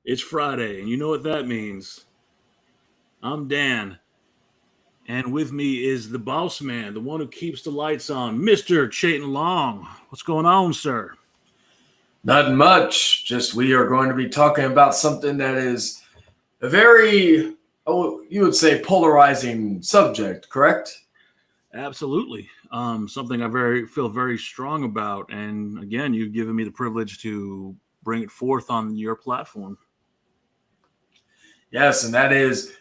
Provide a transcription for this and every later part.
It's Friday, and you know what that means. I'm Dan, and with me is the boss man, the one who keeps the lights on, Mr. Chayton Long. What's going on, sir? Not much. Just we are going to be talking about something that is a very, you would say, polarizing subject, correct? Absolutely. Something I feel very strong about, and again, you've given me the privilege to bring it forth on your platform. Yes, and that is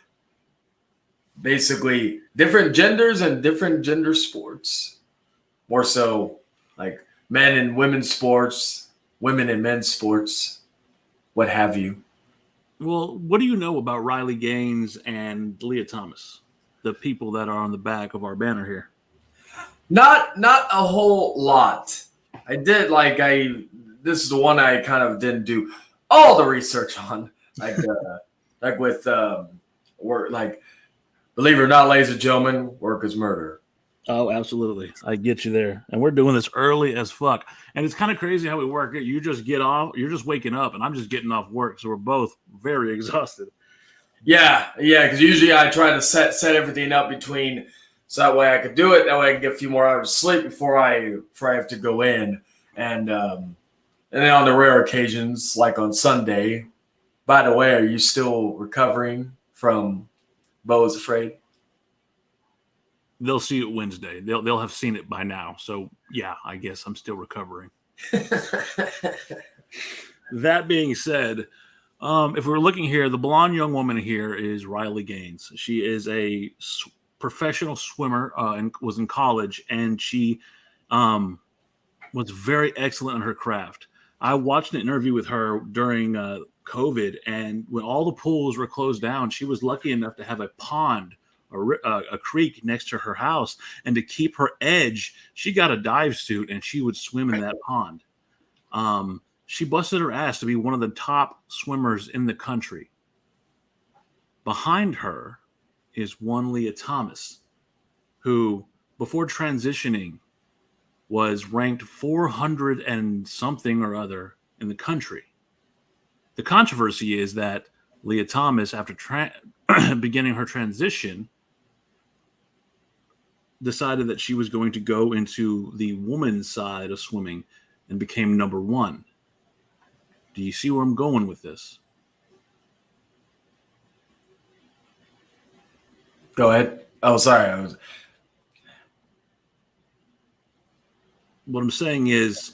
basically different genders and different gender sports. More so like men and women's sports, women and men's sports, what have you. Well, what do you know about Riley Gaines and Leah Thomas, the people that are on the back of our banner here? Not a whole lot. I did this is the one I kind of didn't do all the research on. Like with work, like, believe it or not, ladies and gentlemen, work is murder. Oh, absolutely. I get you there. And we're doing this early as fuck. And it's kind of crazy how we work it. You just get off, you're just waking up, and I'm just getting off work. So we're both very exhausted. Yeah, because usually I try to set everything up between, so that way I could do it. That way I can get a few more hours of sleep before I have to go in. And then on the rare occasions, like on Sunday. By the way, are you still recovering from Bo is Afraid? They'll see it Wednesday. They'll have seen it by now. So yeah, I guess I'm still recovering. That being said, if we're looking here, the blonde young woman here is Riley Gaines. She is a professional swimmer and was in college, and she was very excellent in her craft. I watched an interview with her during COVID, and when all the pools were closed down, she was lucky enough to have a pond, a creek next to her house, and to keep her edge, she got a dive suit and she would swim in that pond. She busted her ass to be one of the top swimmers in the country. Behind her is one Leah Thomas, who, before transitioning, was ranked 400 and something or other in the country. The controversy is that Leah Thomas, after beginning her transition, decided that she was going to go into the women's side of swimming and became number one. Do you see where I'm going with this? Go ahead. Oh, sorry. What I'm saying is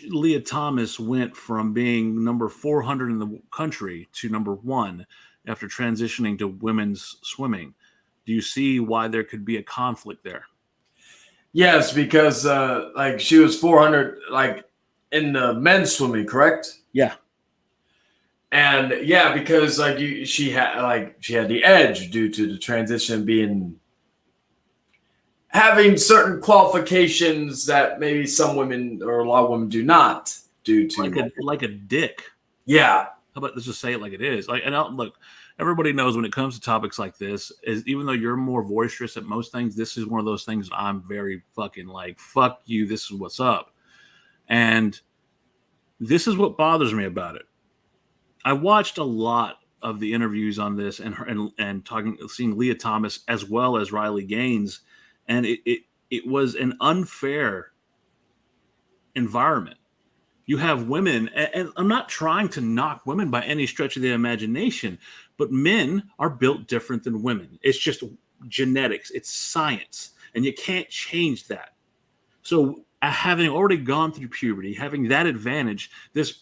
Leah Thomas went from being number 400 in the country to number one after transitioning to women's swimming. Do you see why there could be a conflict there? Yes, because she was 400 in the men's swimming, correct? Yeah. And yeah, because she had the edge due to the transition having certain qualifications that maybe some women or a lot of women do not, due to like a dick. Yeah. How about let's just say it like it is? Look, everybody knows when it comes to topics like this, is even though you're more boisterous at most things, this is one of those things I'm very fucking like, fuck you, this is what's up. And this is what bothers me about it. I watched a lot of the interviews on this and seeing Leah Thomas as well as Riley Gaines, and it was an unfair environment. You have women, and I'm not trying to knock women by any stretch of the imagination, but men are built different than women. It's just genetics, it's science, and you can't change that. So having already gone through puberty, having that advantage, this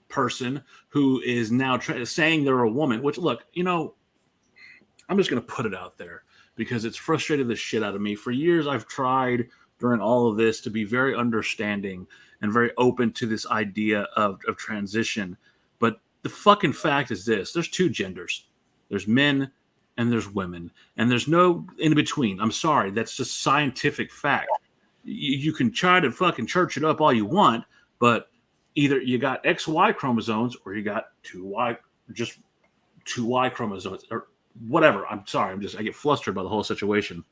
person who is now saying they're a woman, which, look, I'm just going to put it out there because it's frustrated the shit out of me. For years, I've tried during all of this to be very understanding and very open to this idea of transition. But the fucking fact is this: there's two genders. There's men and there's women. And there's no in between. I'm sorry. That's just scientific fact. You can try to fucking church it up all you want, but either you got XY chromosomes or you got two Y chromosomes or whatever. I'm sorry. I get flustered by the whole situation.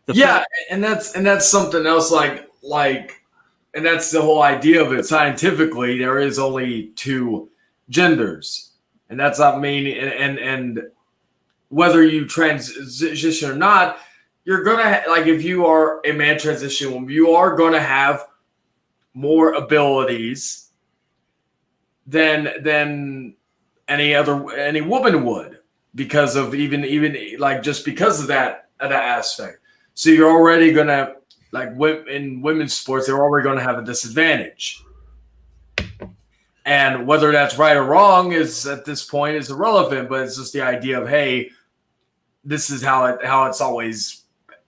And that's something else and that's the whole idea of it. Scientifically, there is only two genders, and that's not mean and whether you transition or not, you're gonna like if you are a man transition woman, you are gonna have more abilities than any woman would because of even like just because of that aspect. So you're already gonna like in women's sports, they're already gonna have a disadvantage. And whether that's right or wrong is at this point is irrelevant, but it's just the idea of hey, this is how it's always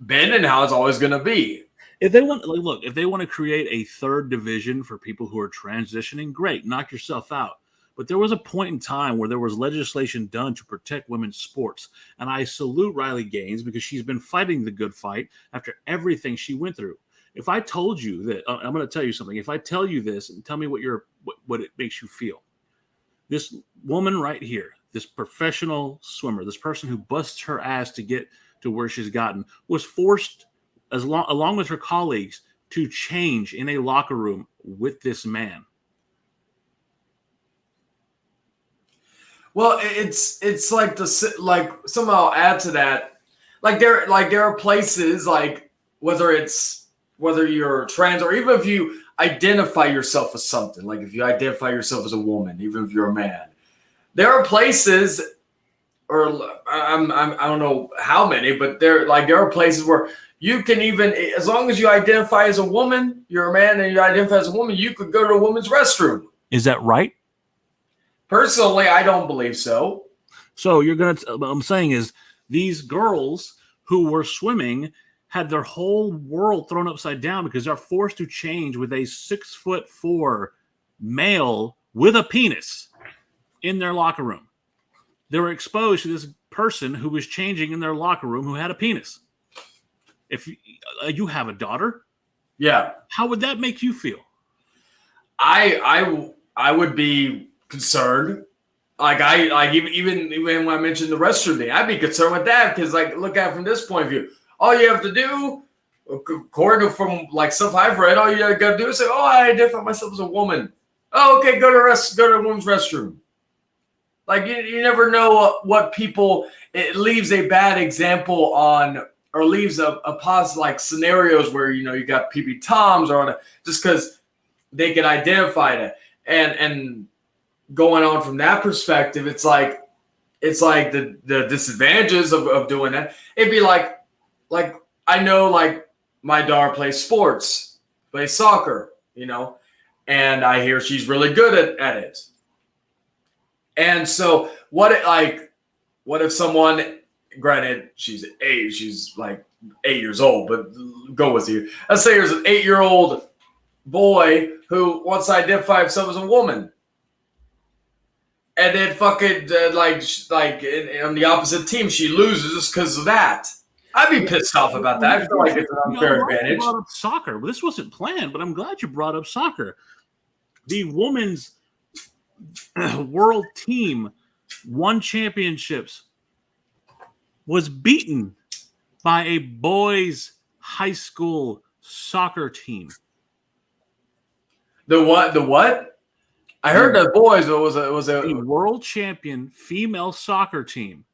been and how it's always going to be. If they want, like, look, if they want to create a third division for people who are transitioning, great, knock yourself out. But there was a point in time where there was legislation done to protect women's sports, and I salute Riley Gaines because she's been fighting the good fight after everything she went through. If I told you that, I'm going to tell you something. If I tell you this and tell me what it makes you feel, this woman right here, this professional swimmer, this person who busts her ass to get to where she's gotten, was forced, along with her colleagues, to change in a locker room with this man. Well, it's like somehow add to that, there are places like whether you're trans or even if you identify yourself as something, like if you identify yourself as a woman, even if you're a man, there are places, or I don't know how many, but there are places where you can even, as long as you identify as a woman, you're a man and you identify as a woman, you could go to a woman's restroom. Is that right? Personally, I don't believe so. So what I'm saying is these girls who were swimming had their whole world thrown upside down because they're forced to change with a 6'4" male with a penis in their locker room. They were exposed to this person who was changing in their locker room who had a penis. If you have a daughter, yeah, how would that make you feel? I would be concerned. Even when I mentioned the restroom thing, I'd be concerned with that because look at it from this point of view. All you have to do, according to from stuff I've read, all you got to do is say, "Oh, I identify myself as a woman." Oh, okay, go to a woman's restroom. You never know what people. It leaves a bad example on, or leaves a positive scenarios where you got PB Toms or just because they can identify that and going on from that perspective, it's like the disadvantages of doing that. It'd be like I know my daughter plays sports, plays soccer, and I hear she's really good at it. And so what if someone, granted she's 8 years old, but go with you. Let's say there's an 8-year-old boy who wants to identify himself as a woman. And then fucking on the opposite team, she loses just because of that. I'd be pissed off about that. I feel like it's an unfair advantage. You brought up soccer. Well, this wasn't planned, but I'm glad you brought up soccer. The women's world team won championships, was beaten by a boys' high school soccer team. The what? The what? I heard the boys. It was a world champion female soccer team.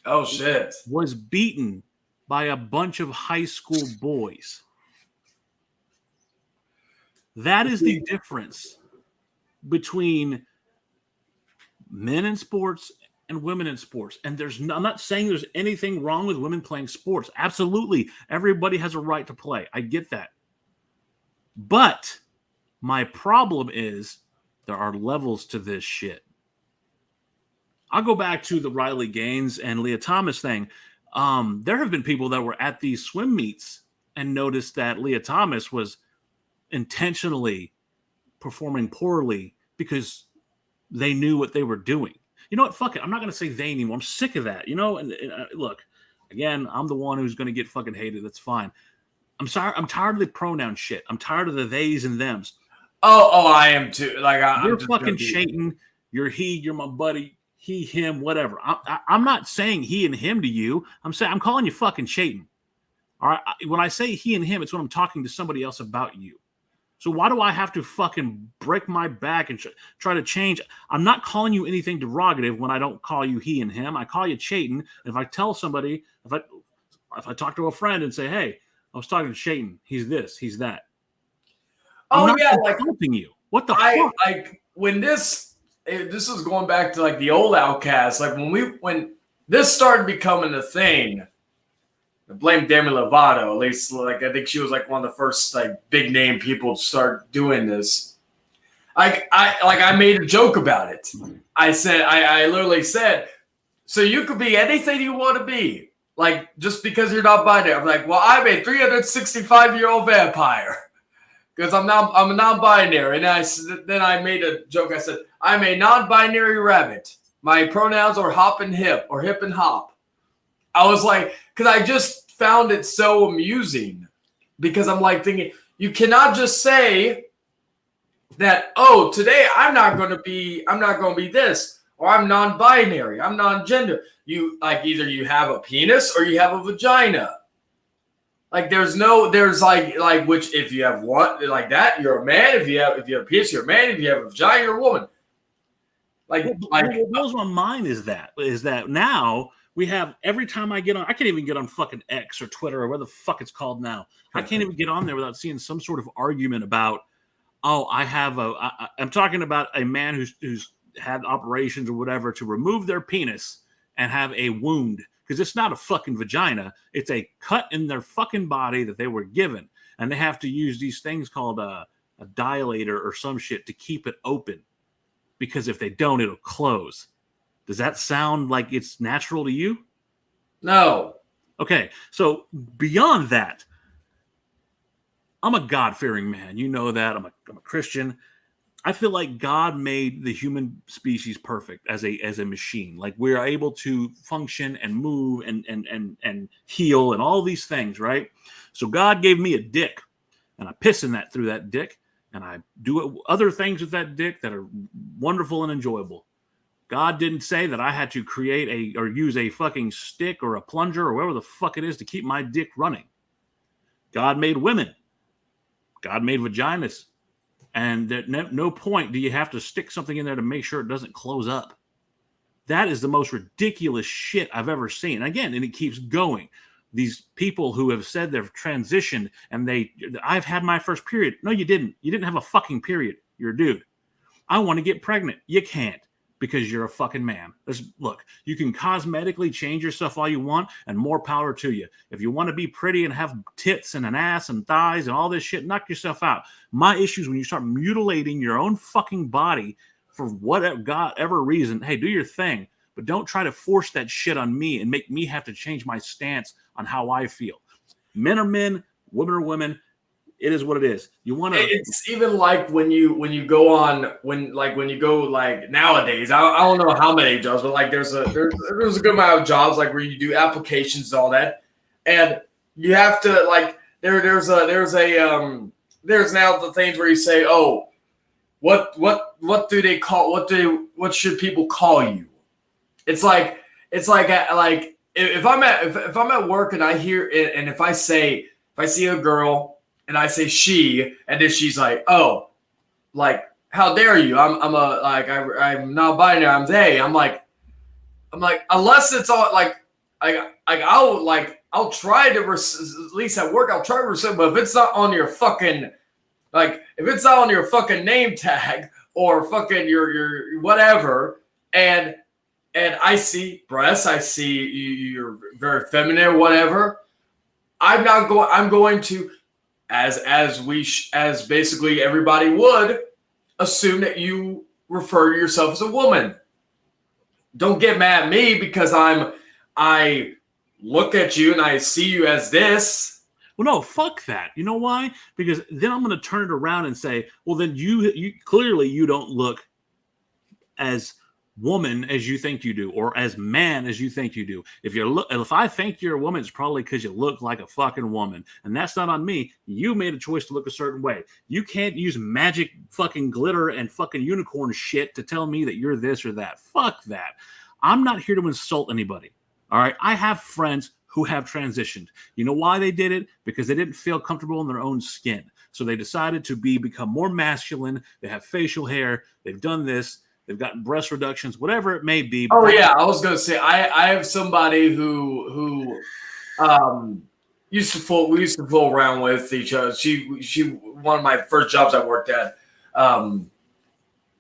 Oh shit! Was beaten by a bunch of high school boys. That is the difference between men in sports and women in sports. And I'm not saying there's anything wrong with women playing sports. Absolutely. Everybody has a right to play. I get that. But my problem is there are levels to this shit. I'll go back to the Riley Gaines and Leah Thomas thing. There have been people that were at these swim meets and noticed that Leah Thomas was intentionally performing poorly because they knew what they were doing. You know what? Fuck it. I'm not going to say they anymore. I'm sick of that. And look, again, I'm the one who's going to get fucking hated. That's fine. I'm sorry. I'm tired of the pronoun shit. I'm tired of the theys and thems. Oh, I am too. You're fucking Shayton. You're he. You're my buddy. He, him, whatever. I'm not saying he and him to you. I'm calling you fucking Shayton. All right. When I say he and him, it's when I'm talking to somebody else about you. So why do I have to fucking break my back and try to change? I'm not calling you anything derogative when I don't call you he and him. I call you Chayton. And if I tell somebody, if I talk to a friend and say, hey, I was talking to Chayton, he's this, he's that. I'm not insulting you. What the fuck? Like when this is going back to like the old Outcast, like when this started becoming a thing, I blame Demi Lovato, at least like I think she was like one of the first like big name people to start doing this. I made a joke about it. I said I literally said, so you could be anything you want to be. Like just because you're not binary. I'm like, well, I'm a 365-year-old vampire. Because I'm a non-binary, and then I made a joke. I said I'm a non-binary rabbit. My pronouns are hop and hip or hip and hop. I was like, because I just found it so amusing. Because I'm like thinking, you cannot just say that. Oh, today I'm not going to be this, or I'm non-binary. I'm non-gender. You like either you have a penis or you have a vagina. Like there's like which if you have one like that, you're a man. If you have a penis, you're a man. If you have a vagina, you're a woman. What blows my mind is that now we have every time I get on, I can't even get on fucking X or Twitter or where the fuck it's called now. I can't even get on there without seeing some sort of argument about, oh, I'm talking about a man who's had operations or whatever to remove their penis and have a wound. Because it's not a fucking vagina. It's a cut in their fucking body that they were given. And they have to use these things called a dilator or some shit to keep it open. Because if they don't, it'll close. Does that sound like it's natural to you? No. Okay, so beyond that, I'm a God-fearing man. You know that. I'm a Christian. I feel like God made the human species perfect as a machine. Like we're able to function and move and heal and all these things, right? So God gave me a dick, and I piss in through that dick, and I do other things with that dick that are wonderful and enjoyable. God didn't say that I had to create or use a fucking stick or a plunger or whatever the fuck it is to keep my dick running. God made women. God made vaginas. And at no point do you have to stick something in there to make sure it doesn't close up. That is the most ridiculous shit I've ever seen. And it keeps going. These people who have said they've transitioned and I've had my first period. No, you didn't. You didn't have a fucking period. You're a dude. I want to get pregnant. You can't. Because you're a fucking man. Look, you can cosmetically change yourself all you want, and more power to you. If you want to be pretty and have tits and an ass and thighs and all this shit, knock yourself out. My issue is when you start mutilating your own fucking body for whatever reason. Hey, do your thing, but don't try to force that shit on me and make me have to change my stance on how I feel. Men are men, women are women. It is what it is. You want to. It's even like when you go nowadays. I don't know how many jobs, but like there's a good amount of jobs like where you do applications and all that, and you have to like there's now the things where you say, oh, what do they call what should people call you? It's like if I'm at work and I hear it, and if I see a girl. And I say she, and then she's like, "Oh, like how dare you? I'm not binary. I'm they." I'm like, unless it's all I'll try to at least at work I'll try to respect. But if it's not on your fucking name tag or fucking your whatever, and I see breasts, I see you're very feminine or whatever. I'm going to. As basically everybody would assume that you refer to yourself as a woman. Don't get mad at me because I look at you and I see you as this. Well, no, fuck that. You know why? Because then I'm going to turn it around and say, well, then you clearly you don't look as woman as you think you do, or as man as you think you do. If I think you're a woman, it's probably because you look like a fucking woman, and that's not on me. You made a choice to look a certain way. You can't use magic fucking glitter and fucking unicorn shit to tell me that you're this or that. Fuck that. I'm not here to insult anybody. All right. I have friends who have transitioned. You know why they did it? Because they didn't feel comfortable in their own skin. So they decided to become more masculine. They have facial hair. They've done this. They've gotten breast reductions, whatever it may be. Oh yeah, I was gonna say I have somebody who used to fool around with each other. She one of my first jobs I worked at.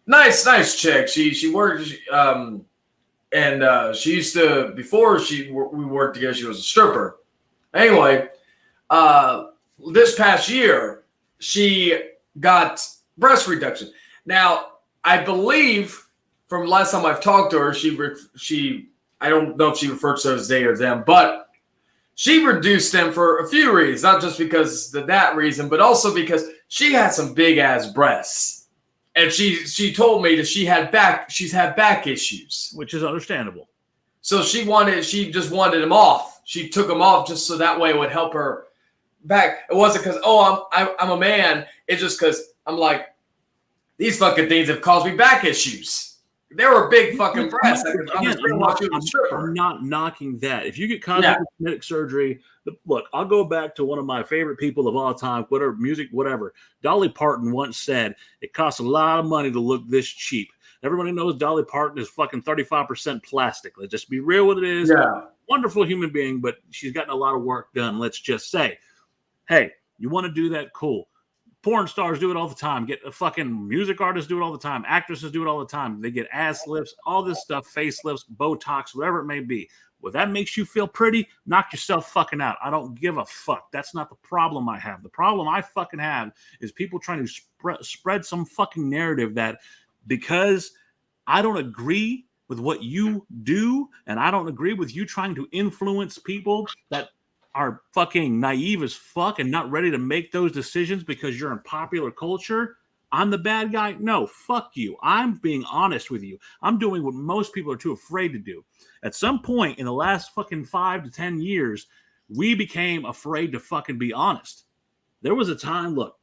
Nice chick. She worked and she used to before we worked together. She was a stripper. Anyway, this past year she got breast reduction. Now I believe from last time I've talked to her, she I don't know if she referred to as they or them, but she reduced them for a few reasons, not just because of that reason, but also because she had some big ass breasts, and she told me that she's had back issues, which is understandable. So she just wanted them off. She took them off just so that way it would help her back. It wasn't because I'm a man. It's just because I'm like, these fucking things have caused me back issues. They were big fucking breasts. I'm not knocking that. If you get cosmetic surgery, look, I'll go back to one of my favorite people of all time, whatever music, whatever. Dolly Parton once said it costs a lot of money to look this cheap. Everybody knows Dolly Parton is fucking 35% plastic. Let's just be real with it is. Yeah. Wonderful human being, but she's gotten a lot of work done. Let's just say, hey, you want to do that? Cool. Porn stars do it all the time. Get a fucking music artists do it all the time. Actresses do it all the time. They get ass lifts, all this stuff, facelifts, Botox, whatever it may be. Well, that makes you feel pretty. Knock yourself fucking out. I don't give a fuck. That's not the problem I have. The problem I fucking have is people trying to spread some fucking narrative that because I don't agree with what you do and I don't agree with you trying to influence people that are fucking naive as fuck and not ready to make those decisions because you're in popular culture, I'm the bad guy? No, fuck you. I'm being honest with you. I'm doing what most people are too afraid to do. At some point in the last fucking 5 to 10 years, we became afraid to fucking be honest. There was a time, look,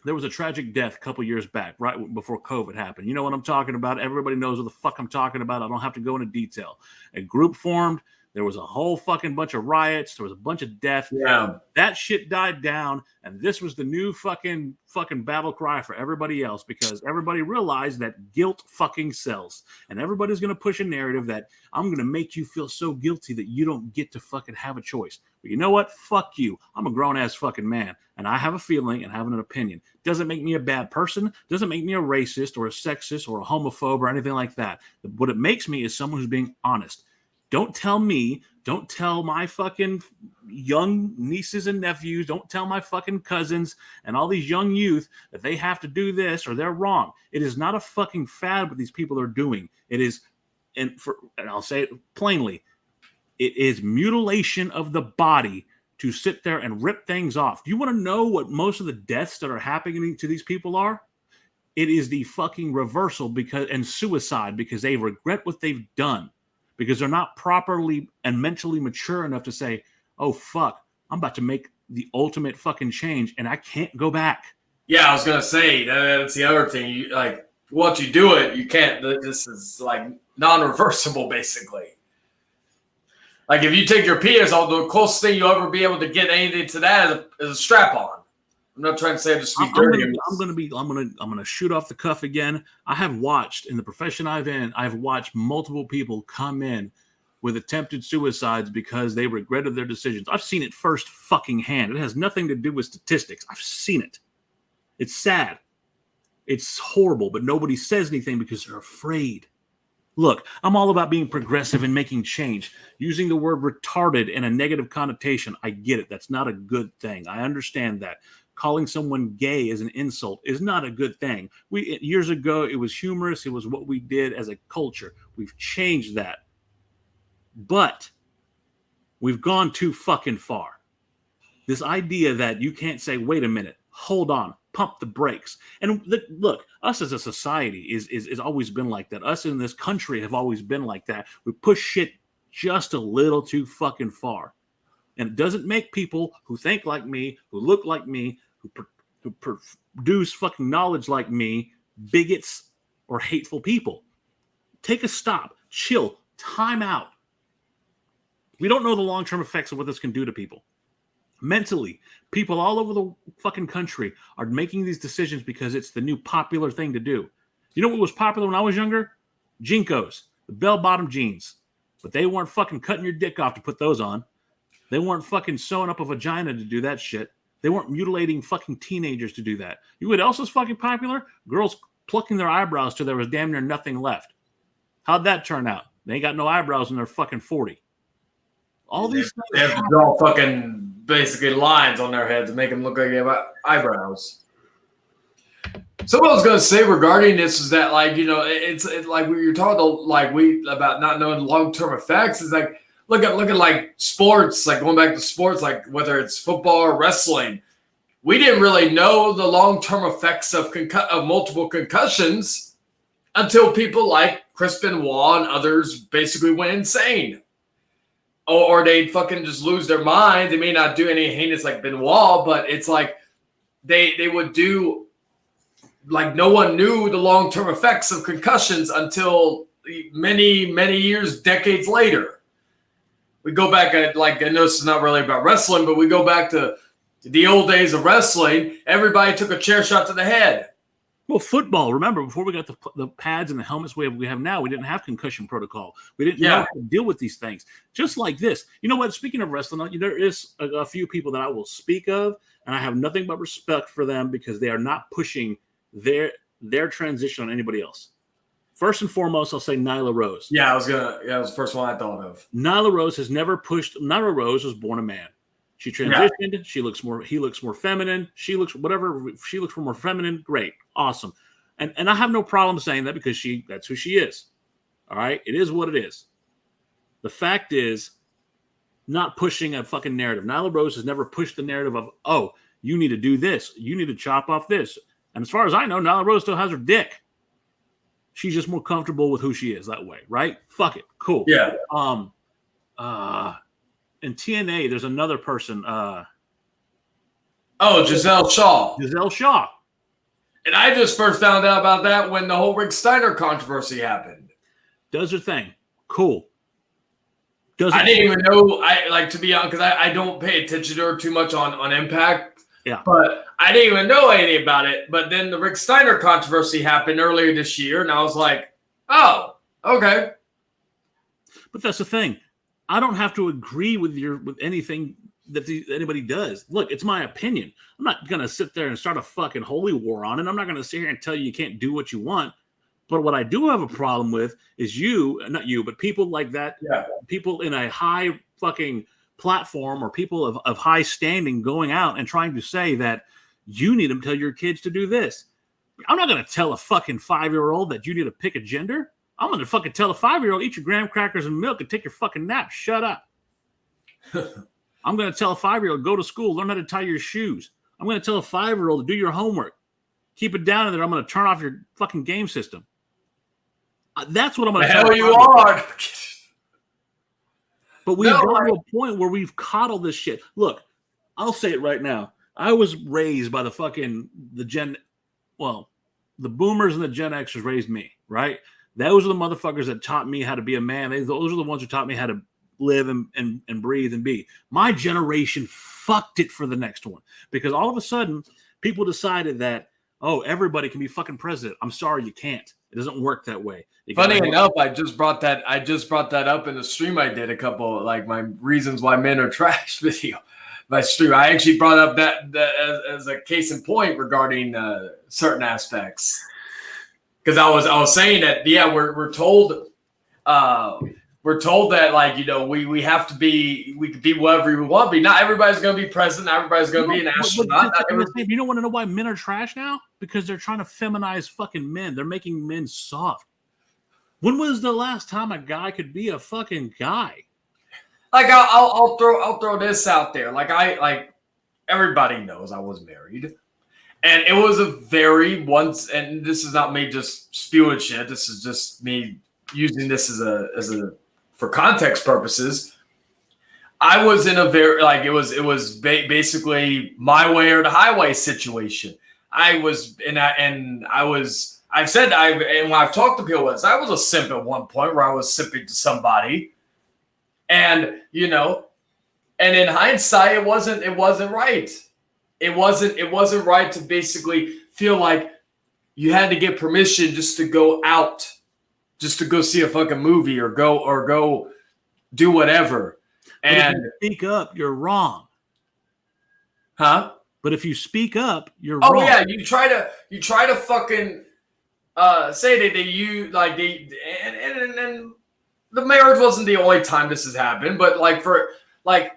there was a tragic death a couple years back, right before COVID happened. You know what I'm talking about? Everybody knows what the fuck I'm talking about. I don't have to go into detail. A group formed. There was a whole fucking bunch of riots. There was a bunch of death. Yeah. That shit died down. And this was the new fucking battle cry for everybody else because everybody realized that guilt fucking sells. And everybody's going to push a narrative that I'm going to make you feel so guilty that you don't get to fucking have a choice. But you know what? Fuck you. I'm a grown-ass fucking man. And I have a feeling and have an opinion. Doesn't make me a bad person. Doesn't make me a racist or a sexist or a homophobe or anything like that. What it makes me is someone who's being honest. Don't tell my fucking young nieces and nephews, don't tell my fucking cousins and all these young youth that they have to do this or they're wrong. It is not a fucking fad what these people are doing. It is, and I'll say it plainly, it is mutilation of the body to sit there and rip things off. Do you want to know what most of the deaths that are happening to these people are? It is the fucking reversal and suicide because they regret what they've done. Because they're not properly and mentally mature enough to say, oh, fuck, I'm about to make the ultimate fucking change and I can't go back. Yeah, I was going to say, that's the other thing. Once you do it, you can't. This is like non-reversible, basically. Like if you take your penis off, the closest thing you'll ever be able to get anything to that is a strap-on. I'm not trying to say just be dirty. I'm gonna shoot off the cuff again. I have watched in the profession I've watched multiple people come in with attempted suicides because they regretted their decisions. I've seen it first fucking hand. It has nothing to do with statistics. I've seen it. It's sad. It's horrible, but nobody says anything because they're afraid. Look, I'm all about being progressive and making change. Using the word retarded in a negative connotation, I get it. That's not a good thing. I understand that. Calling someone gay as an insult is not a good thing. Years ago, it was humorous. It was what we did as a culture. We've changed that. But we've gone too fucking far. This idea that you can't say, wait a minute, hold on, pump the brakes. And look, us as a society is always been like that. Us in this country have always been like that. We push shit just a little too fucking far. And it doesn't make people who think like me, who look like me, who produce fucking knowledge like me, bigots or hateful people. Take a stop, chill, time out. We don't know the long-term effects of what this can do to people. Mentally, people all over the fucking country are making these decisions because it's the new popular thing to do. You know what was popular when I was younger? Jinkos, the bell-bottom jeans. But they weren't fucking cutting your dick off to put those on. They weren't fucking sewing up a vagina to do that shit. They weren't mutilating fucking teenagers to do that. You know what else was fucking popular? Girls plucking their eyebrows till there was damn near nothing left. How'd that turn out? They ain't got no eyebrows and they're fucking 40. All these things. They have to draw fucking basically lines on their head to make them look like they have eyebrows. Something I was gonna say regarding this is that, like, you know, it's like when you're talking about not knowing long-term effects. Is like look at like sports, like going back to sports, like whether it's football or wrestling. We didn't really know the long-term effects of multiple concussions until people like Chris Benoit and others basically went insane. Or they'd fucking just lose their mind. They may not do any heinous like Benoit, but it's like they would do, like, no one knew the long-term effects of concussions until many, many years, decades later. We go back at, like, I know this is not really about wrestling, but we go back to the old days of wrestling. Everybody took a chair shot to the head. Well, football, remember, before we got the pads and the helmets we have now, we didn't have concussion protocol. We didn't know how to deal with these things. Just like this. You know what? Speaking of wrestling, there is a few people that I will speak of, and I have nothing but respect for them because they are not pushing their transition on anybody else. First and foremost, I'll say Nyla Rose. Yeah, that was the first one I thought of. Nyla Rose has never pushed. Nyla Rose was born a man. She transitioned. Yeah. He looks more feminine. She looks more feminine. Great. Awesome. And I have no problem saying that because that's who she is. All right. It is what it is. The fact is not pushing a fucking narrative. Nyla Rose has never pushed the narrative of, oh, you need to do this. You need to chop off this. And as far as I know, Nyla Rose still has her dick. She's just more comfortable with who she is that way. Right. Fuck it. Cool. Yeah. In TNA, there's another person. Giselle Shaw. Giselle Shaw. And I just first found out about that when the whole Rick Steiner controversy happened. Does her thing. Cool. I didn't even know, to be honest, because I don't pay attention to her too much on Impact. Yeah. But I didn't even know anything about it. But then the Rick Steiner controversy happened earlier this year, and I was like, oh, okay. But that's the thing. I don't have to agree with anything that anybody does. Look, it's my opinion. I'm not going to sit there and start a fucking holy war on it. I'm not going to sit here and tell you can't do what you want. But what I do have a problem with is not you, but people like that, people in a high fucking platform or people of high standing going out and trying to say that you need to tell your kids to do this. I'm not going to tell a fucking 5-year-old that you need to pick a gender. I'm going to fucking tell a 5-year-old, eat your graham crackers and milk and take your fucking nap. Shut up. I'm going to tell a 5-year-old, go to school, learn how to tie your shoes. I'm going to tell a 5-year-old to do your homework. Keep it down in there. I'm going to turn off your fucking game system. That's what I'm going to tell hell you are. But we've got to a point where we've coddled this shit. Look, I'll say it right now. I was raised by the boomers and the Gen Xers raised me, right? Those are the motherfuckers that taught me how to be a man. Those are the ones who taught me how to live and breathe and be. My generation fucked it for the next one because all of a sudden people decided that, oh, everybody can be fucking president. I'm sorry, you can't. It doesn't work that way. Funny enough, I just brought that up in the stream I did, a couple, like, my reasons why men are trash video. My stream, I actually brought up that as a case in point regarding certain aspects. Because I was saying that, we're told that, like, you know, we have to be, we can be whatever we want to be. Not everybody's going to be president. Not everybody's going to be an astronaut. You don't want to know why men are trash now? Because they're trying to feminize fucking men. They're making men soft. When was the last time a guy could be a fucking guy? Like, I'll throw this out there. Like everybody knows I was married. And it was a very and this is not me just spewing shit. This is just me using this as a for context purposes. I was in a very, like, it was basically my way or the highway situation. I've said, and when I've talked to people, I was a simp at one point where I was simping to somebody. And and in hindsight, it wasn't right. It wasn't right to basically feel like you had to get permission just to go out, just to go see a fucking movie or go do whatever. But And if you speak up, you're wrong. huh? But if you speak up, you're Oh wrong. yeah, you try to fucking say that you like they and the marriage wasn't the only time this has happened, but like for like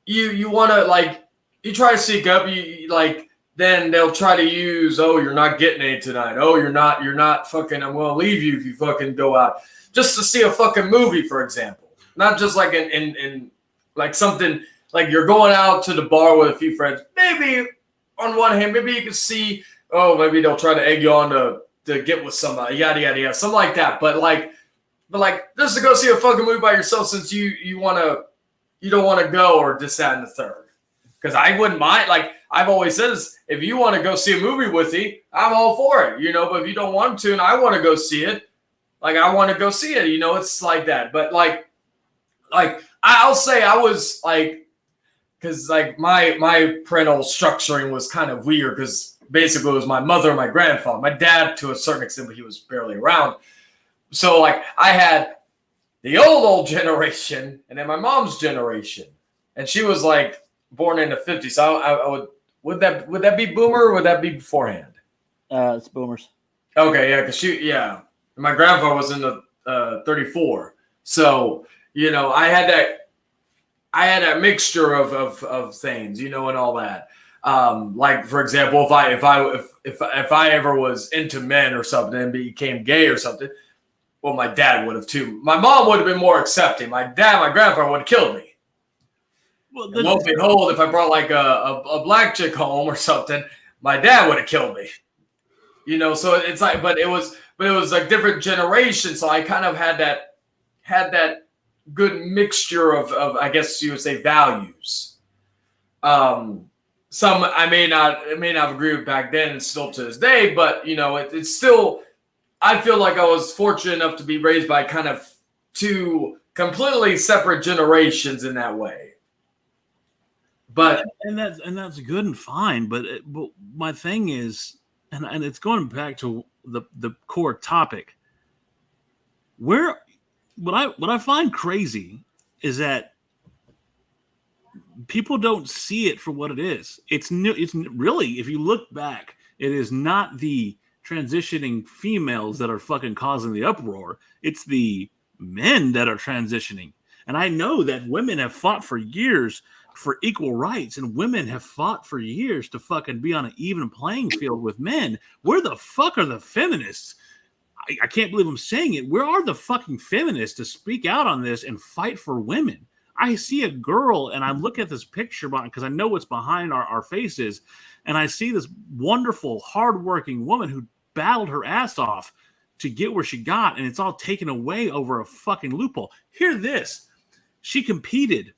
you want to like you try to seek up, you like then they'll try to use, oh, you're not getting any tonight, oh, you're not fucking, I'm gonna leave you if you fucking go out just to see a fucking movie, for example, not just like in like something like you're going out to the bar with a few friends, maybe on one hand, maybe you can see, oh, maybe they'll try to egg you on to get with somebody, yada yada yada, something like that, but like just to go see a fucking movie by yourself since you don't want to go, or this, that, and the third. Because I wouldn't mind. Like I've always said, if you want to go see a movie with me, I'm all for it. But if you don't want to, and I want to go see it, like I want to go see it. It's like that. But like I'll say I was like, because like my parental structuring was kind of weird. Because basically it was my mother and my grandfather. My dad to a certain extent, but he was barely around. So like I had the old generation, and then my mom's generation, and she was like born in the 50s. So I would that be boomer or would that be beforehand? It's boomers. Okay, yeah, because my grandfather was in the 34. So I had that mixture of things, and all that. Like for example, if I ever was into men or something and became gay or something. Well, my dad would have too. My mom would have been more accepting. My grandfather would have killed me. Well, lo and behold, if I brought like a black chick home or something, my dad would have killed me. So it's like, but it was like different generations. So I kind of had that good mixture of I guess you would say values. Some I may not agree with back then and still to this day, but it's still. I feel like I was fortunate enough to be raised by kind of two completely separate generations in that way. But and that's good and fine. But my thing is, and it's going back to the core topic. What I find crazy is that people don't see it for what it is. It's really, if you look back, it is not the transitioning females that are fucking causing the uproar. It's the men that are transitioning. And I know that women have fought for years for equal rights, and women have fought for years to fucking be on an even playing field with men. Where the fuck are the feminists? I can't believe I'm saying it. Where are the fucking feminists to speak out on this and fight for women? I see a girl and I look at this picture because I know what's behind our faces, and I see this wonderful, hardworking woman who battled her ass off to get where she got, and it's all taken away over a fucking loophole. Hear this. She competed.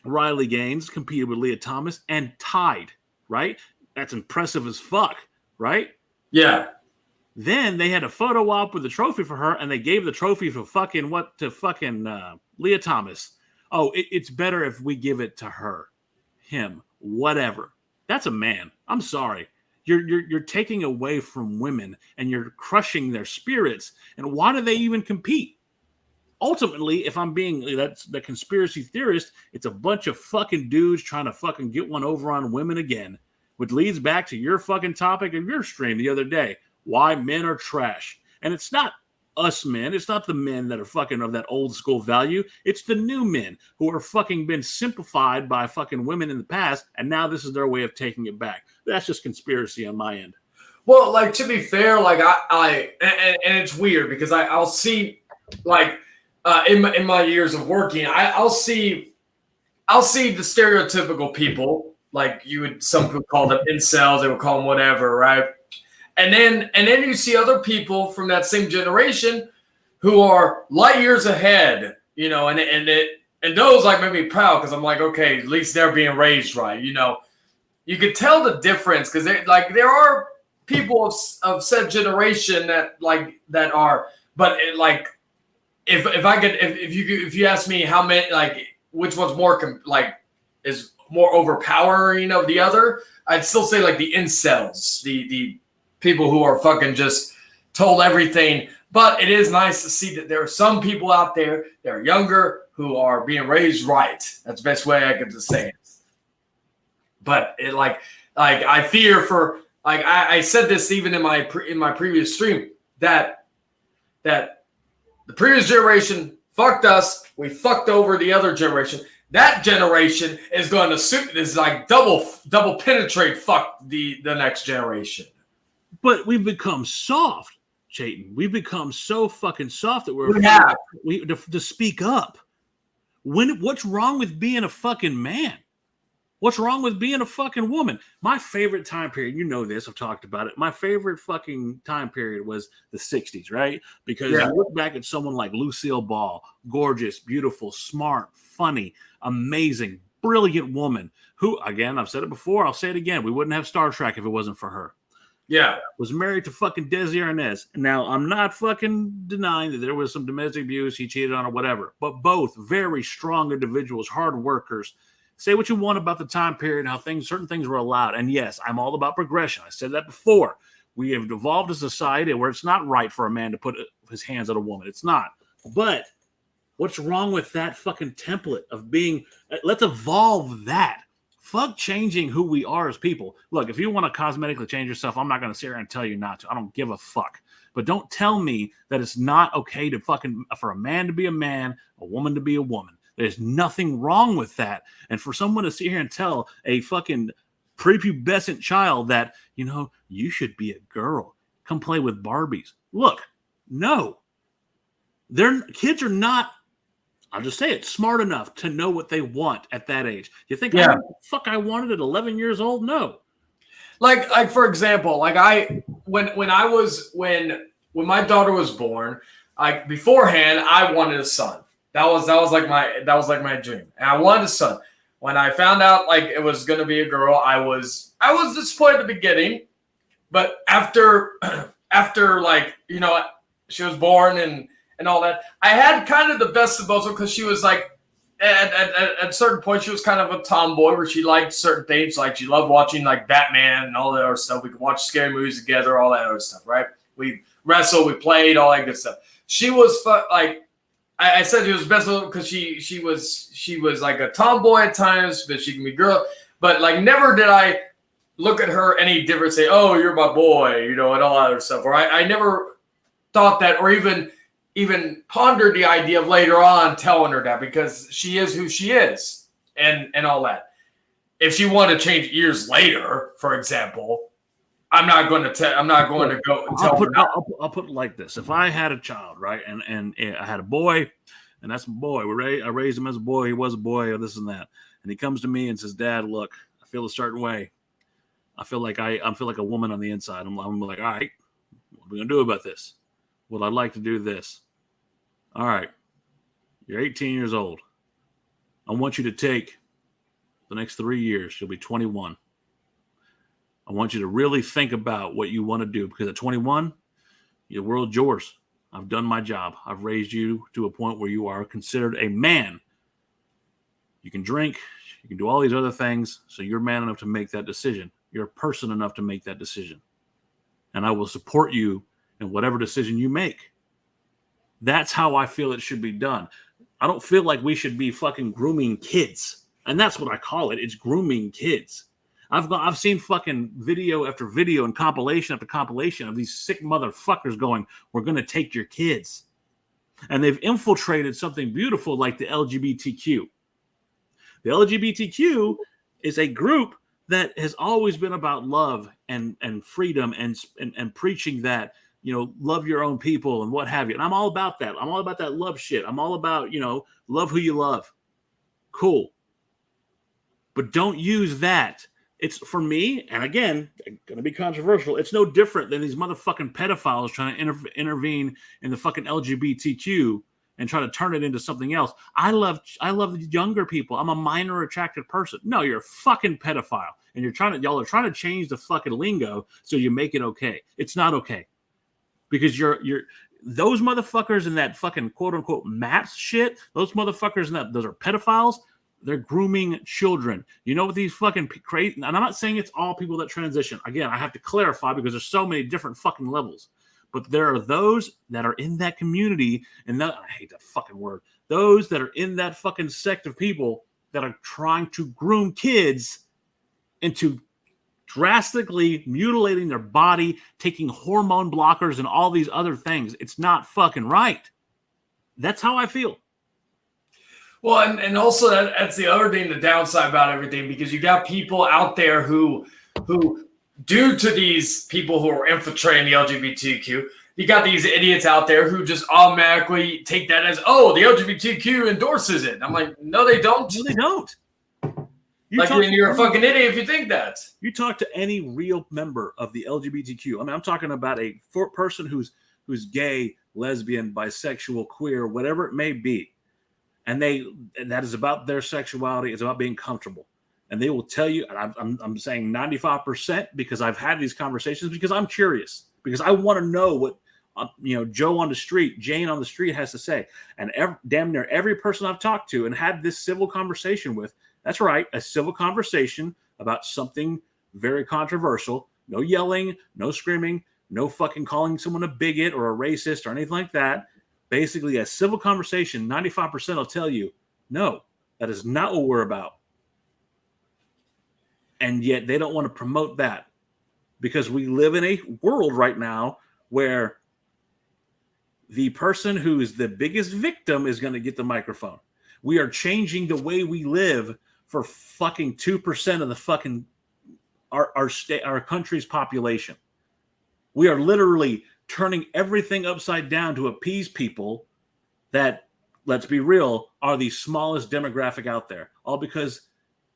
Riley Gaines competed with Leah Thomas and tied, right? That's impressive as fuck, right? Yeah. Then they had a photo op with the trophy for her, and they gave the trophy to Leah Thomas. Oh, it's better if we give it to her, him, whatever. That's a man. I'm sorry. You're taking away from women and you're crushing their spirits. And why do they even compete? Ultimately, if I'm being that's the conspiracy theorist, it's a bunch of fucking dudes trying to fucking get one over on women again, which leads back to your fucking topic of your stream the other day. Why men are trash. And it's not us men. It's not the men that are fucking of that old school value. It's the new men who are fucking been simplified by fucking women in the past, and now this is their way of taking it back. That's just conspiracy on my end. Well, like to be fair, like I it's weird because I'll see like in my years of working, I'll see the stereotypical people, like some people call them incels, they would call them whatever, right? And then you see other people from that same generation who are light years ahead, and those like make me proud because I'm like, okay, at least they're being raised right, You could tell the difference because there are people of said generation that are, but if you ask me how many, like, which one's more is more overpowering of the other, I'd still say like the incels, the people who are fucking just told everything. But it is nice to see that there are some people out there that are younger who are being raised right. That's the best way I could just say it. But it like I fear for, like, I said this even in my previous stream, that the previous generation fucked us. We fucked over the other generation. That generation is going to like double penetrate fuck the next generation. But we've become soft, Chayton. We've become so fucking soft that we're to speak up. What's wrong with being a fucking man? What's wrong with being a fucking woman? My favorite time period, you know this, I've talked about it. My favorite fucking time period was the 60s, right? Because you look back at someone like Lucille Ball, gorgeous, beautiful, smart, funny, amazing, brilliant woman who, again, I've said it before, I'll say it again, we wouldn't have Star Trek if it wasn't for her. Yeah. Was married to fucking Desi Arnaz. Now, I'm not fucking denying that there was some domestic abuse, he cheated on her, whatever. But both very strong individuals, hard workers. Say what you want about the time period, how certain things were allowed. And yes, I'm all about progression. I said that before. We have evolved a society where it's not right for a man to put his hands on a woman. It's not. But what's wrong with that fucking template of being, let's evolve that. Fuck changing who we are as people. Look, if you want to cosmetically change yourself, I'm not going to sit here and tell you not to. I don't give a fuck. But don't tell me that it's not okay to for a man to be a man, a woman to be a woman. There's nothing wrong with that. And for someone to sit here and tell a fucking prepubescent child that, you should be a girl, come play with Barbies. Look, no. Kids are not, I'll just say it, smart enough to know what they want at that age. You think, I wanted at 11 years old? No. Like for example, like when my daughter was born, like beforehand, I wanted a son. That was like my dream, and I wanted a son. When I found out like it was gonna be a girl, I was disappointed at the beginning, but after like she was born and all that, I had kind of the best of both because she was like at certain point she was kind of a tomboy where she liked certain things, like she loved watching like Batman and all that other stuff. We could watch scary movies together, all that other stuff, right? We wrestled, we played, all that good stuff. She was like. I said it was best because she was like a tomboy at times, but she can be a girl. But like never did I look at her any different, say, "Oh, you're my boy," and all that other stuff. Or I never thought that, or even pondered the idea of later on telling her that, because she is who she is and all that. If she wanted to change years later, for example, I'm not going to go and tell her. I'll put it like this: if I had a child, right, and I had a boy, and that's my boy. I raised him as a boy. He was a boy, or this and that. And he comes to me and says, "Dad, look, I feel a certain way. I feel like I feel like a woman on the inside." I'm like, "All right, what are we gonna do about this?" "Well, I'd like to do this." "All right, you're 18 years old. I want you to take the next 3 years. You'll be 21. I want you to really think about what you want to do, because at 21, the world's yours. I've done my job. I've raised you to a point where you are considered a man. You can drink. You can do all these other things. So you're man enough to make that decision. You're a person enough to make that decision. And I will support you in whatever decision you make." That's how I feel it should be done. I don't feel like we should be fucking grooming kids. And that's what I call it. It's grooming kids. I've seen fucking video after video and compilation after compilation of these sick motherfuckers going, "We're going to take your kids." And they've infiltrated something beautiful like the LGBTQ. The LGBTQ is a group that has always been about love and freedom and preaching that, love your own people and what have you. And I'm all about that. I'm all about that love shit. I'm all about, love who you love. Cool. But don't use that. It's, for me, and again, going to be controversial, it's no different than these motherfucking pedophiles trying to intervene in the fucking LGBTQ and try to turn it into something else. I love younger people. I'm a minor attracted person. No, you're a fucking pedophile. And y'all are trying to change the fucking lingo so you make it okay. It's not okay. Because those motherfuckers in that fucking quote unquote maps shit, those motherfuckers in that, those are pedophiles. They're grooming children. You know what these fucking crazy, and I'm not saying it's all people that transition. Again, I have to clarify because there's so many different fucking levels. But there are those that are in that community, and I hate that fucking word. Those that are in that fucking sect of people that are trying to groom kids into drastically mutilating their body, taking hormone blockers and all these other things. It's not fucking right. That's how I feel. Well, and also that's the other thing, the downside about everything, because you got people out there who due to these people who are infiltrating the LGBTQ, you got these idiots out there who just automatically take that as, oh, the LGBTQ endorses it. I'm like, no, they don't. No, they don't. You're a fucking idiot if you think that. You talk to any real member of the LGBTQ. I mean, I'm talking about a person who's gay, lesbian, bisexual, queer, whatever it may be. And that is about their sexuality. It's about being comfortable. And they will tell you, and I'm saying 95% because I've had these conversations because I'm curious, because I want to know what Joe on the street, Jane on the street has to say. And damn near every person I've talked to and had this civil conversation with, that's right, a civil conversation about something very controversial. No yelling, no screaming, no fucking calling someone a bigot or a racist or anything like that. Basically, a civil conversation, 95% will tell you, no, that is not what we're about. And yet they don't want to promote that because we live in a world right now where the person who is the biggest victim is going to get the microphone. We are changing the way we live for fucking 2% of the fucking our country's population. We are literally turning everything upside down to appease people that, let's be real, are the smallest demographic out there. All because,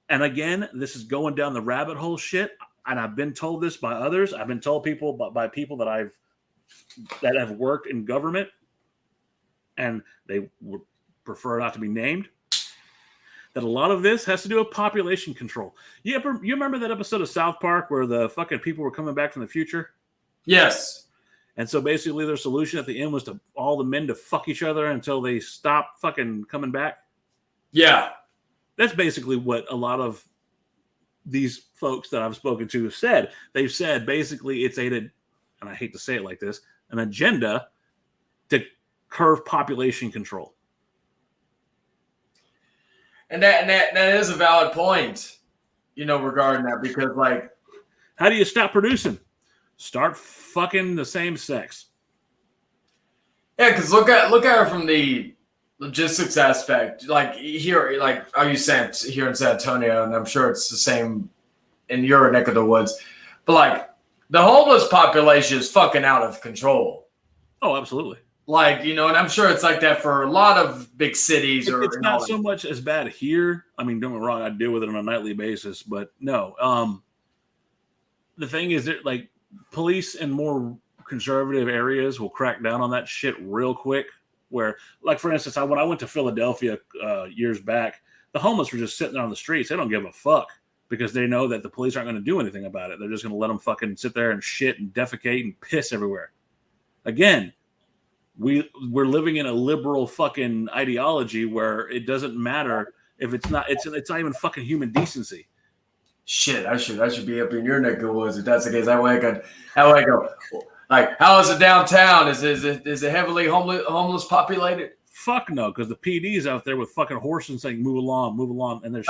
and again, this is going down the rabbit hole shit, and I've been told this by others. I've been told by people that have worked in government, and they would prefer not to be named, that a lot of this has to do with population control. You remember that episode of South Park where the fucking people were coming back from the future? Yes. And so basically their solution at the end was to all the men to fuck each other until they stop fucking coming back. Yeah. That's basically what a lot of these folks that I've spoken to have said. They've said basically it's and I hate to say it like this, an agenda to curb population control. And that is a valid point, regarding that, because how do you stop producing? Start fucking the same sex. Yeah, because look at it from the logistics aspect. Here, are you saying here in San Antonio, and I'm sure it's the same in your neck of the woods, but the homeless population is fucking out of control. Oh, absolutely. And I'm sure it's like that for a lot of big cities. It's not so much as bad here. I mean, don't get me wrong, I deal with it on a nightly basis, but no. The thing is that police in more conservative areas will crack down on that shit real quick. Where, for instance, when I went to Philadelphia years back, the homeless were just sitting there on the streets. They don't give a fuck because they know that the police aren't going to do anything about it. They're just going to let them fucking sit there and shit and defecate and piss everywhere. Again, we're living in a liberal fucking ideology where it doesn't matter if it's not not even fucking human decency. Shit, I should be up in your neck of the woods if that's the case. How I go? How is it downtown? Is it heavily homeless populated? Fuck no, because the PD's out there with fucking horses saying move along, and they're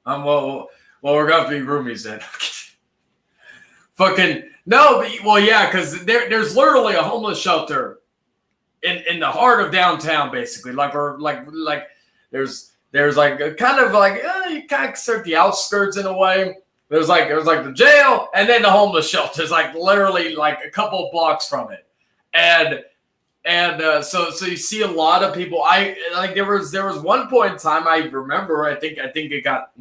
well, we're gonna be roomies then. Fucking no, because there's literally a homeless shelter in the heart of downtown, basically. There's you kind of start the outskirts in a way. There's the jail and then the homeless shelter is literally a couple of blocks from it, and so you see a lot of people. There was one point in time I remember. I think it got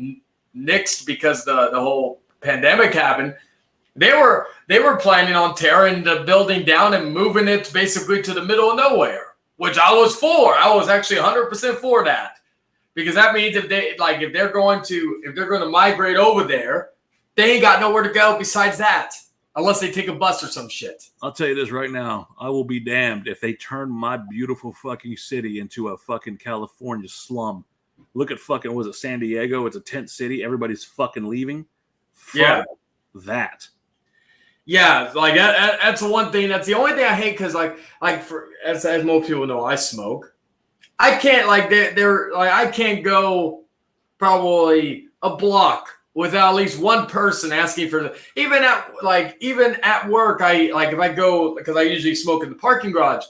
nixed because the whole pandemic happened. They were planning on tearing the building down and moving it basically to the middle of nowhere, which I was for. I was actually 100% for that. Because that means if they're going to migrate over there, they ain't got nowhere to go besides that. unless they take a bus or some shit. I'll tell you this right now. I will be damned if they turn my beautiful fucking city into a fucking California slum. Look at fucking, was it San Diego? It's a tent city. Everybody's fucking leaving. Yeah. Fuck that. Yeah, like that's the one thing. That's the only thing I hate because, for as most people know, I smoke. I can't they're like I can't go probably a block without at least one person asking for even at work. If I go because I usually smoke in the parking garage.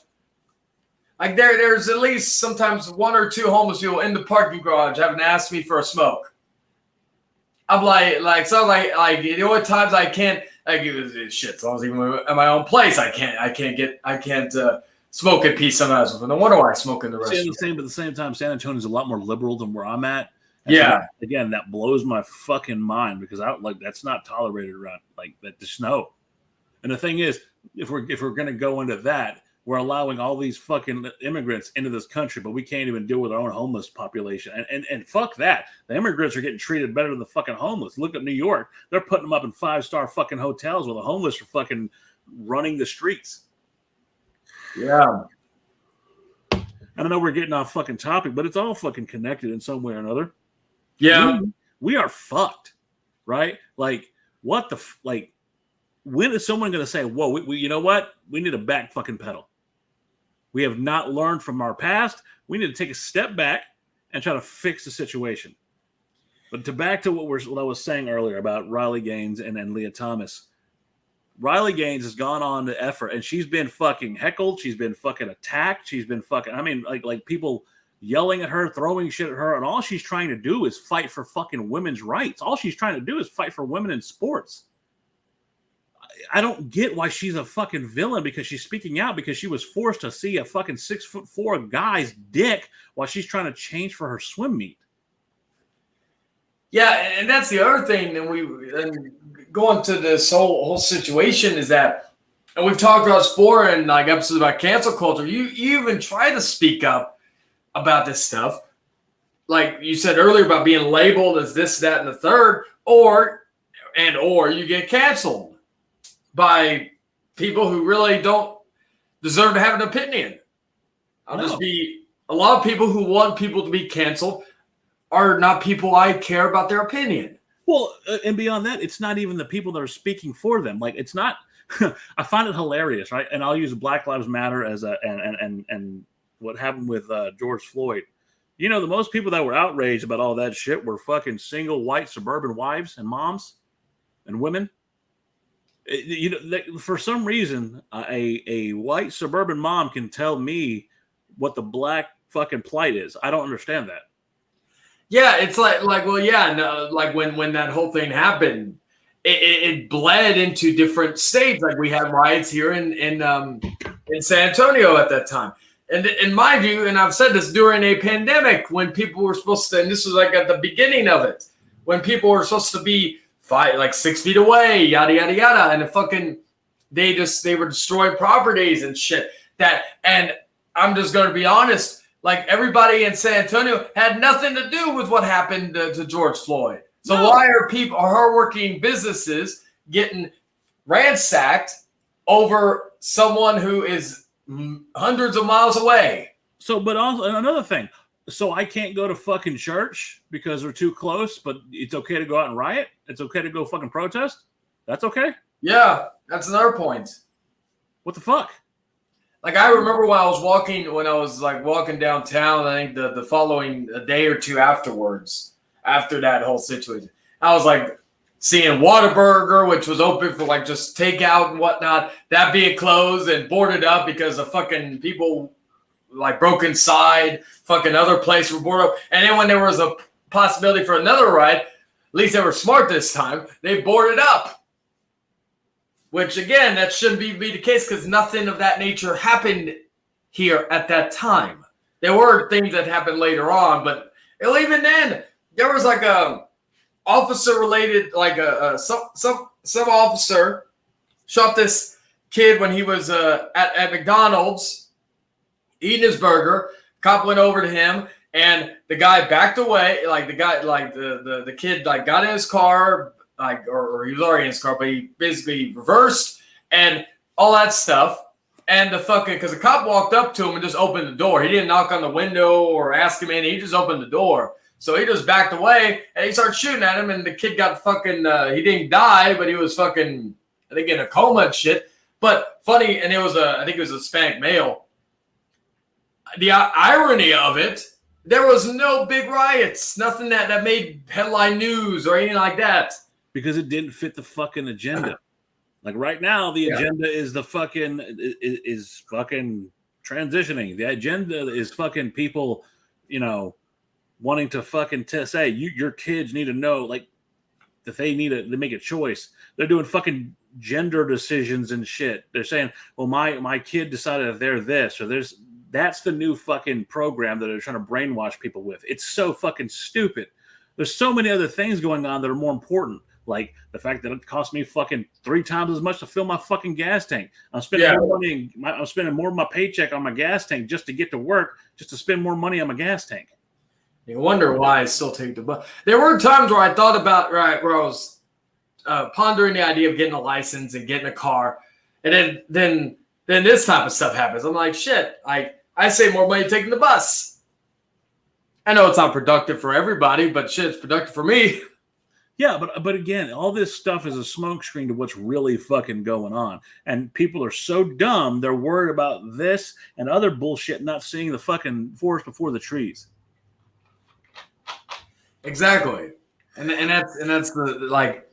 Like there's at least sometimes one or two homeless people in the parking garage having asked me for a smoke. I'm like the only times I can't shit. As long as even at my own place, I can't smoke at peace sometimes. No wonder why I smoke in the restaurant. But at the same time, San Antonio is a lot more liberal than where I'm at. And yeah. So, again, that blows my fucking mind because that's not tolerated around that. Just no. And the thing is, if we're gonna go into that, we're allowing all these fucking immigrants into this country, but we can't even deal with our own homeless population. And fuck that. The immigrants are getting treated better than the fucking homeless. Look at New York. They're putting them up in 5-star fucking hotels while the homeless are fucking running the streets. Yeah. I don't know we're getting off fucking topic, but it's all fucking connected in some way or another. Yeah. We are fucked, right? Like, what the when is someone going to say, whoa, we you know what? We need a back fucking pedal. We have not learned from our past. We need to take a step back and try to fix the situation. But back to what I was saying earlier about Riley Gaines and Leah Thomas. Riley Gaines has gone on to effort, and she's been fucking heckled. She's been fucking attacked. She's been fucking, I mean, like people yelling at her, throwing shit at her, and all she's trying to do is fight for fucking women's rights. All she's trying to do is fight for women in sports. I don't get why she's a fucking villain because she's speaking out because she was forced to see a fucking 6'4" guy's dick while she's trying to change for her swim meet. Yeah, and that's the other thing. And going to this whole situation is that, and we've talked about this before in episodes about cancel culture. You even try to speak up about this stuff, like you said earlier about being labeled as this, that, and the third, or you get canceled by people who really don't deserve to have an opinion. A lot of people who want people to be canceled are not people I care about their opinion. Well, and beyond that, it's not even the people that are speaking for them. Like, it's not, I find it hilarious, right? And I'll use Black Lives Matter as and what happened with George Floyd. You know, the most people that were outraged about all that shit were fucking single white suburban wives and moms and women. You know, for some reason, a white suburban mom can tell me what the black fucking plight is. I don't understand that. Yeah, it's like when that whole thing happened, it bled into different states. Like we had riots here in San Antonio at that time, and mind you, and I've said this during a pandemic when people were supposed to, and this was like at the beginning of it, when people were supposed to be 6 feet away, yada yada yada, and they were destroying properties and shit. And I'm just going to be honest, like everybody in San Antonio had nothing to do with what happened to George Floyd. So why are hardworking businesses getting ransacked over someone who is hundreds of miles away? So, but also another thing. So I can't go to fucking church because they're too close, but it's okay to go out and riot? It's okay to go fucking protest? That's okay? Yeah, that's another point. What the fuck? Like I remember when I was walking downtown, I think the following a day or two afterwards, after that whole situation, I was like seeing Whataburger, which was open for like just takeout and whatnot, that being closed and boarded up because the fucking people like broke inside, fucking other places were boarded up. And then when there was a possibility for another ride, at least they were smart this time, they boarded up. Which, again, that shouldn't be the case because nothing of that nature happened here at that time. There were things that happened later on, but even then, there was like a officer-related, like some officer shot this kid when he was at McDonald's eating his burger. Cop went over to him, and the guy backed away. Like the kid, like got in his car, or he was already in his car, but he basically reversed and all that stuff. And because the cop walked up to him and just opened the door. He didn't knock on the window or ask him anything. He just opened the door. So he just backed away and he started shooting at him. And the kid got he didn't die, but he was I think in a coma and shit. But funny, and I think it was a Hispanic male. The irony of it, there was no big riots, nothing that made headline news or anything like that. Because it didn't fit the fucking agenda. Like right now, the agenda is is fucking transitioning. The agenda is fucking people, wanting to fucking say your kids need to know like that they need to make a choice. They're doing fucking gender decisions and shit. They're saying, well, my kid decided that they're this or that's the new fucking program that they're trying to brainwash people with. It's so fucking stupid. There's so many other things going on that are more important. Like the fact that it cost me fucking 3 times as much to fill my fucking gas tank. I'm spending more money. I'm spending more of my paycheck on my gas tank just to get to work, just to spend more money on my gas tank. You wonder why I still take the bus. There were times where I thought about where I was pondering the idea of getting a license and getting a car, and then this type of stuff happens. I'm like, shit. I save more money taking the bus. I know it's not productive for everybody, but shit, it's productive for me. Yeah, but again, all this stuff is a smokescreen to what's really fucking going on. And people are so dumb, they're worried about this and other bullshit, not seeing the fucking forest before the trees. Exactly. And that's the like,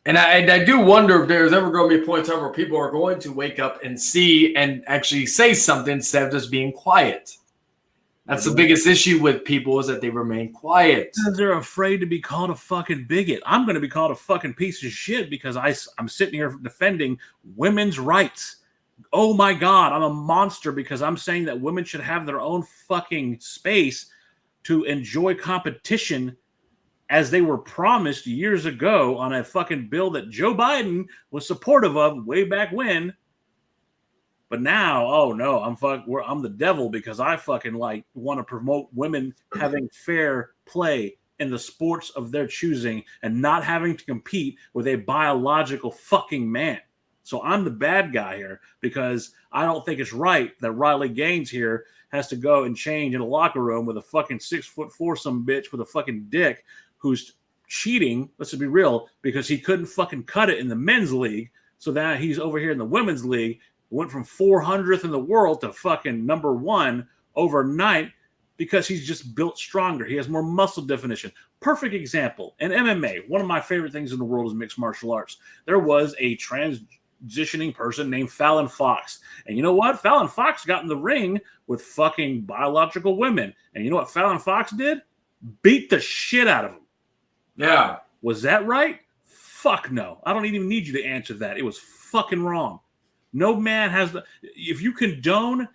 and I do wonder if there's ever going to be a point in time where people are going to wake up and see and actually say something instead of just being quiet. That's the biggest issue with people is that they remain quiet. Because they're afraid to be called a fucking bigot. I'm going to be called a fucking piece of shit because I'm sitting here defending women's rights. Oh my God, I'm a monster because I'm saying that women should have their own fucking space to enjoy competition as they were promised years ago on a fucking bill that Joe Biden was supportive of way back when. But now, oh no, I'm the devil because I fucking want to promote women having fair play in the sports of their choosing and not having to compete with a biological fucking man. So I'm the bad guy here because I don't think it's right that Riley Gaines here has to go and change in a locker room with a fucking 6'4" some bitch with a fucking dick who's cheating. Let's be real, because he couldn't fucking cut it in the men's league. So now he's over here in the women's league. Went from 400th in the world to fucking number 1 overnight because he's just built stronger. He has more muscle definition. Perfect example. In MMA, one of my favorite things in the world is mixed martial arts. There was a transitioning person named Fallon Fox. And you know what? Fallon Fox got in the ring with fucking biological women. And you know what Fallon Fox did? Beat the shit out of them. Yeah. Was that right? Fuck no. I don't even need you to answer that. It was fucking wrong. No man has if you condone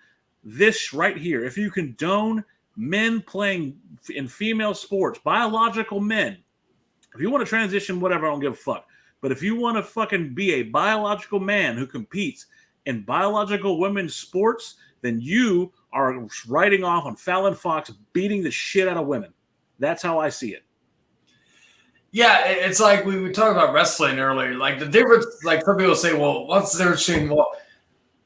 this right here, if you condone men playing in female sports, biological men, if you want to transition, whatever, I don't give a fuck. But if you want to fucking be a biological man who competes in biological women's sports, then you are writing off on Fallon Fox beating the shit out of women. That's how I see it. Yeah, it's like we were talking about wrestling earlier. Like the difference, like some people say, well, what's the difference between, well,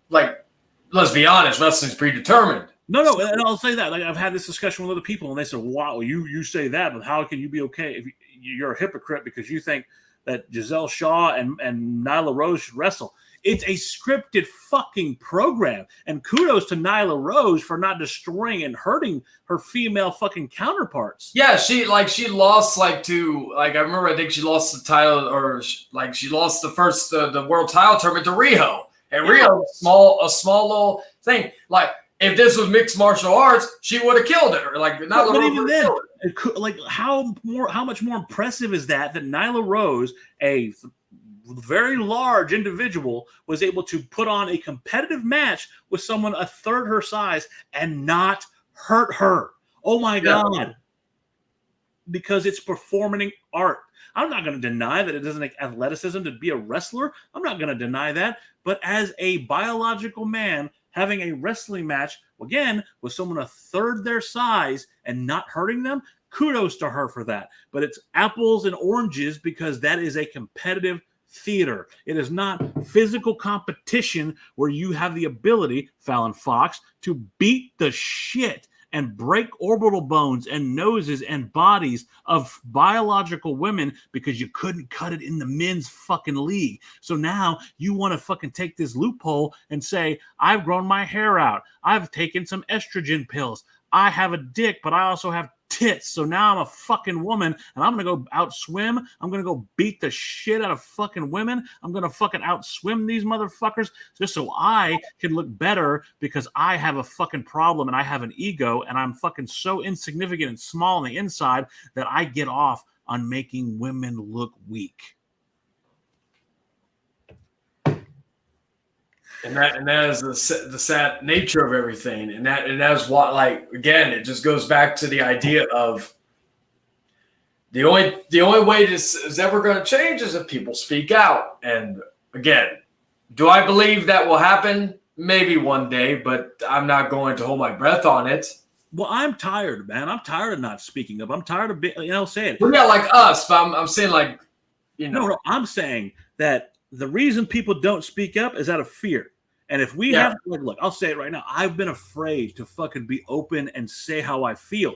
like, let's be honest, wrestling's predetermined. No, and I'll say that. Like I've had this discussion with other people, and they said, wow, you say that, but how can you be okay if you're a hypocrite because you think that Giselle Shaw and Nyla Rose should wrestle? It's a scripted fucking program. And kudos to Nyla Rose for not destroying and hurting her female fucking counterparts. Yeah, she lost I remember I think she lost the title or she lost the first the world title tournament to Riho. And Riho, a small little thing. Like if this was mixed martial arts, she would have killed it. Or like Nyla Rose even then, like how much more impressive is that Nyla Rose, a very large individual, was able to put on a competitive match with someone a third her size and not hurt her. Oh my God. Because it's performing art. I'm not going to deny that it doesn't take athleticism to be a wrestler. I'm not going to deny that. But as a biological man having a wrestling match, again, with someone a third their size and not hurting them, Kudos to her for that. But it's apples and oranges because that is a competitive theater. It is not physical competition where you have the ability, Fallon Fox, to beat the shit and break orbital bones and noses and bodies of biological women because you couldn't cut it in the men's fucking league. So now you want to fucking take this loophole and say, I've grown my hair out. I've taken some estrogen pills. I have a dick, but I also have tits. So now I'm a fucking woman and I'm going to go out swim. I'm going to go beat the shit out of fucking women. I'm going to fucking out swim these motherfuckers just so I can look better because I have a fucking problem and I have an ego and I'm fucking so insignificant and small on the inside that I get off on making women look weak. And that is the sad nature of everything. And that is what, like, again, it just goes back to the idea of the only way this is ever going to change is if people speak out. And again, do I believe that will happen? Maybe one day, but I'm not going to hold my breath on it. Well, I'm tired, man. I'm tired of not speaking up. I'm tired of being, saying. Well, yeah, like us, but I'm saying, like, No, I'm saying that the reason people don't speak up is out of fear. And if we have, look, I'll say it right now. I've been afraid to fucking be open and say how I feel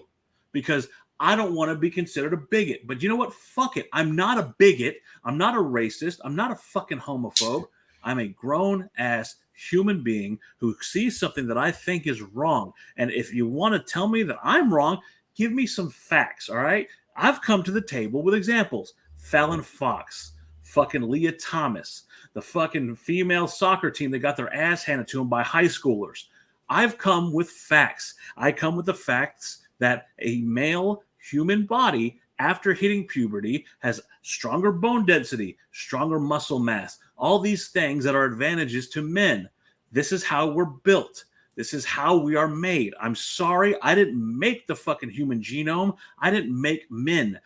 because I don't want to be considered a bigot. But you know what? Fuck it. I'm not a bigot. I'm not a racist. I'm not a fucking homophobe. I'm a grown ass human being who sees something that I think is wrong. And if you want to tell me that I'm wrong, give me some facts. All right. I've come to the table with examples. Fallon Fox, fucking Leah Thomas, the fucking female soccer team that got their ass handed to them by high schoolers. I've come with facts. I come with the facts that a male human body after hitting puberty has stronger bone density, stronger muscle mass, all these things that are advantages to men. This is how we're built. This is how we are made. I'm sorry, I didn't make the fucking human genome. I didn't make men.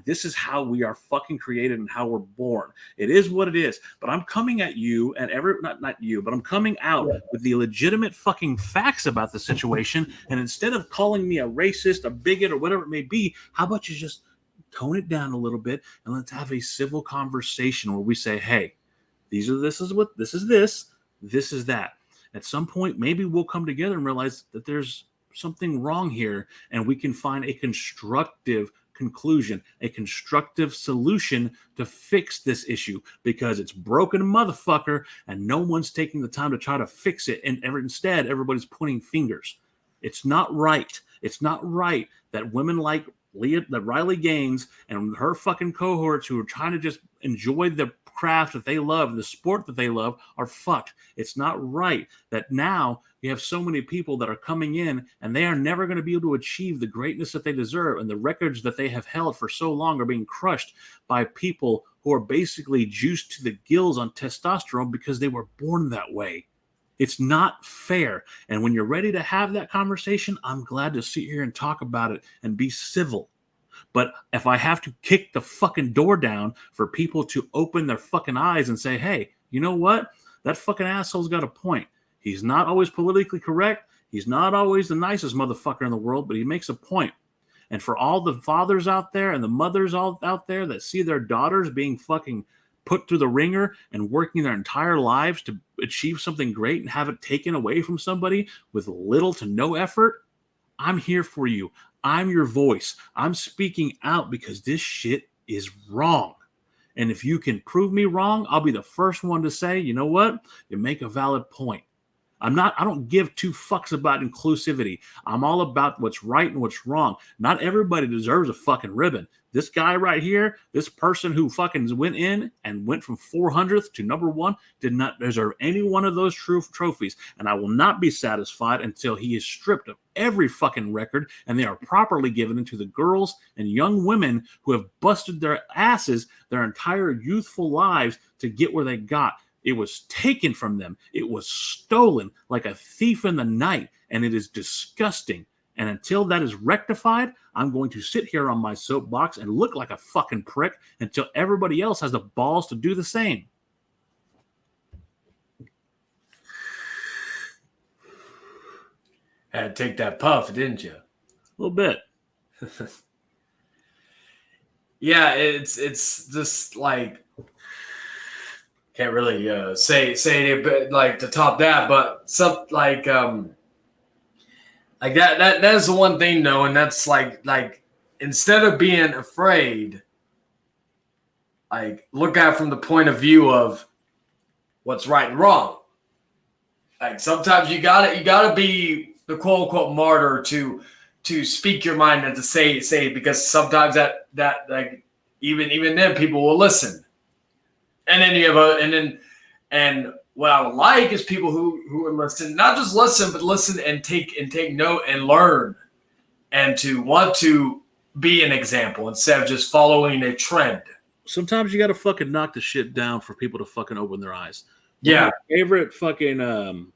This is how we are fucking created and how we're born. It is what it is. But I'm coming at you and not you, but I'm coming out with the legitimate fucking facts about the situation. And instead of calling me a racist, a bigot, or whatever it may be, how about you just tone it down a little bit and let's have a civil conversation where we say, hey, this is that. At some point, maybe we'll come together and realize that there's something wrong here, and we can find a constructive conclusion, a constructive solution to fix this issue because it's broken, motherfucker, and no one's taking the time to try to fix it. And instead, everybody's pointing fingers. It's not right. It's not right that women like Riley Gaines and her fucking cohorts who are trying to just enjoy the craft that they love, the sport that they love, are fucked. It's not right that now you have so many people that are coming in and they are never going to be able to achieve the greatness that they deserve, and the records that they have held for so long are being crushed by people who are basically juiced to the gills on testosterone because they were born that way. It's not fair. And when you're ready to have that conversation, I'm glad to sit here and talk about it and be civil. But if I have to kick the fucking door down for people to open their fucking eyes and say, hey, you know what? That fucking asshole's got a point. He's not always politically correct. He's not always the nicest motherfucker in the world, but he makes a point. And for all the fathers out there and the mothers all out there that see their daughters being fucking put through the ringer and working their entire lives to achieve something great and have it taken away from somebody with little to no effort, I'm here for you. I'm your voice. I'm speaking out because this shit is wrong. And if you can prove me wrong, I'll be the first one to say, you know what? You make a valid point. I don't give two fucks about inclusivity. I'm all about what's right and what's wrong. Not everybody deserves a fucking ribbon. This guy right here, this person who fucking went in and went from 400th to number one, did not deserve any one of those true trophies. And I will not be satisfied until he is stripped of every fucking record and they are properly given to the girls and young women who have busted their asses their entire youthful lives to get where they got. It was taken from them. It was stolen like a thief in the night, and it is disgusting. And until that is rectified, I'm going to sit here on my soapbox and look like a fucking prick until everybody else has the balls to do the same. Had to take that puff, didn't you? A little bit. Yeah, it's just like can't really say it, but like to top that, but some like that is the one thing though, and that's like instead of being afraid, like look at it from the point of view of what's right and wrong. Like sometimes you gotta be the quote unquote martyr to speak your mind and to say it because sometimes that like even then people will listen. And then you have and what I would like is people who would listen, not just listen, but listen and take note and learn and to want to be an example instead of just following a trend. Sometimes you got to fucking knock the shit down for people to fucking open their eyes. One of Yeah. my favorite fucking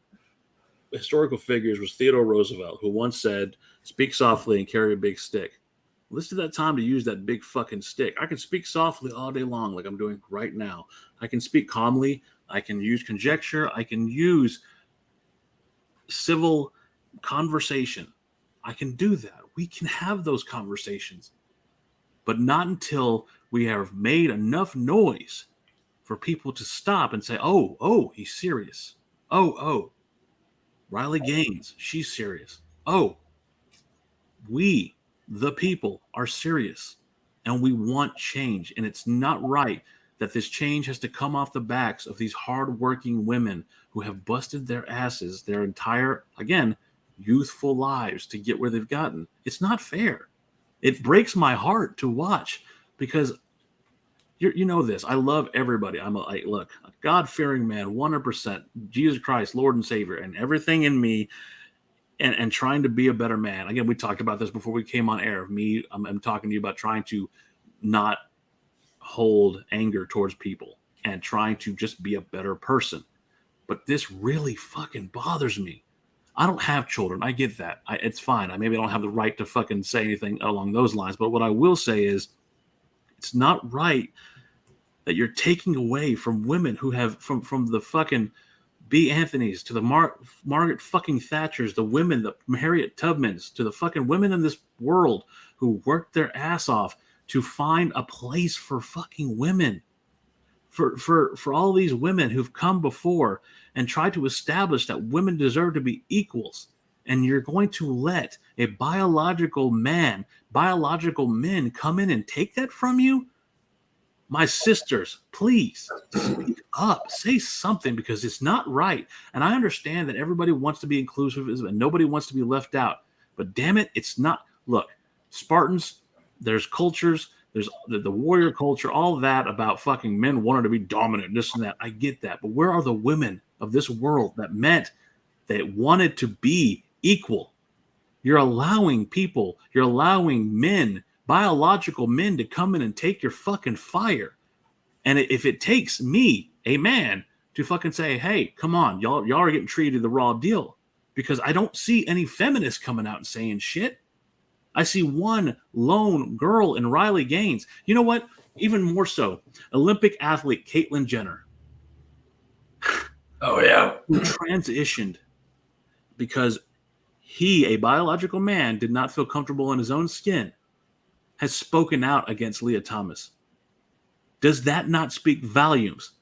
historical figures was Theodore Roosevelt, who once said, "Speak softly and carry a big stick." Well, this is that time to use that big fucking stick. I can speak softly all day long, like I'm doing right now. I can speak calmly. I can use conjecture. I can use civil conversation. I can do that. We can have those conversations, but not until we have made enough noise for people to stop and say, oh, he's serious. Oh, Riley Gaines, she's serious. Oh, we, the people, are serious and we want change. And it's not right that this change has to come off the backs of these hardworking women who have busted their asses their entire, again, youthful lives to get where they've gotten. It's not fair. It breaks my heart to watch because you know this. I love everybody. Look, a God-fearing man, 100%, Jesus Christ, Lord and Savior, and everything in me and trying to be a better man. Again, we talked about this before we came on air. I'm talking to you about trying to not hold anger towards people and trying to just be a better person. But this really fucking bothers me. I don't have children. I get that. It's fine. Maybe I don't have the right to fucking say anything along those lines. But what I will say is it's not right that you're taking away from women who have from the fucking B. Anthony's to the Margaret fucking Thatchers, the women, the Harriet Tubmans, to the fucking women in this world who worked their ass off to find a place for fucking women. For all these women who've come before and tried to establish that women deserve to be equals, and you're going to let a biological men come in and take that from you? My sisters, please speak up, say something because it's not right. And I understand that everybody wants to be inclusive and nobody wants to be left out. But damn it, it's not. Look, Spartans, there's cultures, there's the warrior culture, all that about fucking men wanting to be dominant, this and that. I get that. But where are the women of this world that meant that wanted to be equal? You're allowing men, biological men, to come in and take your fucking fire. And if it takes me, a man, to fucking say, hey, come on, y'all are getting treated the raw deal, because I don't see any feminists coming out and saying shit. I see one lone girl in Riley Gaines. You know what? Even more so, Olympic athlete Caitlyn Jenner. Oh yeah. Who transitioned because he, a biological man, did not feel comfortable in his own skin, has spoken out against Leah Thomas. Does that not speak volumes?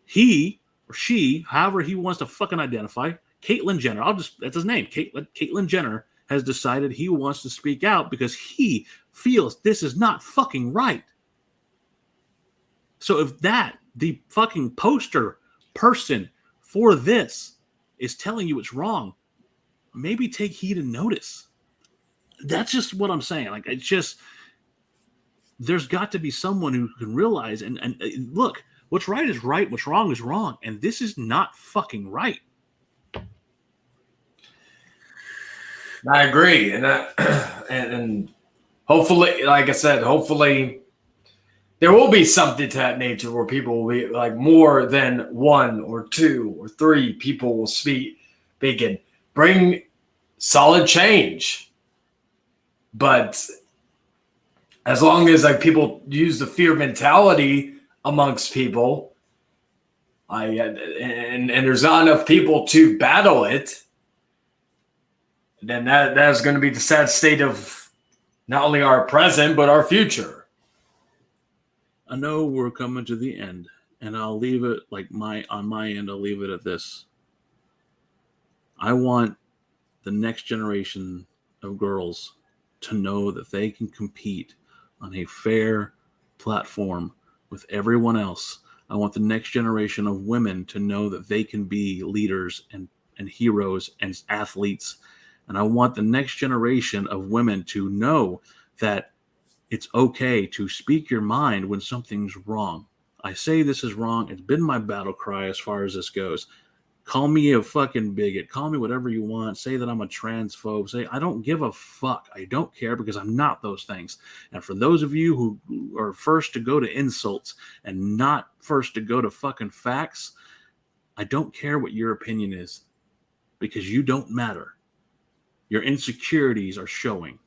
He or she, however he wants to fucking identify, Caitlyn Jenner, that's his name, Caitlyn Jenner, has decided he wants to speak out because he feels this is not fucking right. So if the fucking poster person for this, is telling you it's wrong, maybe take heed and notice. That's just what I'm saying. Like, it's just, there's got to be someone who can realize and look, what's right is right, what's wrong is wrong, and this is not fucking right. I agree, and and hopefully, like I said, hopefully there will be something to that nature where people will be like more than one or two or three people will speak and bring solid change. But as long as like people use the fear mentality amongst people, and there's not enough people to battle it, then that is going to be the sad state of not only our present but our future. I know we're coming to the end, and I'll leave it on my end. I'll leave it at this. I want the next generation of girls to know that they can compete on a fair platform with everyone else. I want the next generation of women to know that they can be leaders and heroes and athletes. And I want the next generation of women to know that it's okay to speak your mind when something's wrong. I say this is wrong. It's been my battle cry as far as this goes. Call me a fucking bigot. Call me whatever you want. Say that I'm a transphobe. Say I don't give a fuck. I don't care because I'm not those things. And for those of you who are first to go to insults and not first to go to fucking facts, I don't care what your opinion is because you don't matter. Your insecurities are showing.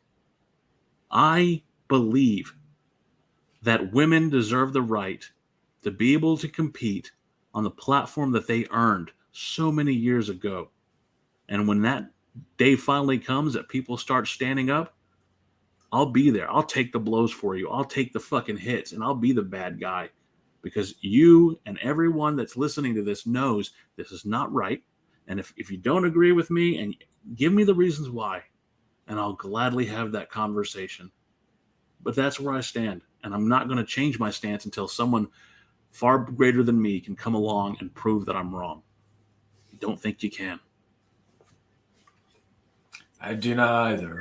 I believe that women deserve the right to be able to compete on the platform that they earned so many years ago. And when that day finally comes that people start standing up, I'll be there. I'll take the blows for you. I'll take the fucking hits and I'll be the bad guy because you and everyone that's listening to this knows this is not right. And if you don't agree with me, and give me the reasons why, and I'll gladly have that conversation. But that's where I stand. And I'm not going to change my stance until someone far greater than me can come along and prove that I'm wrong. Don't think you can. I do not either.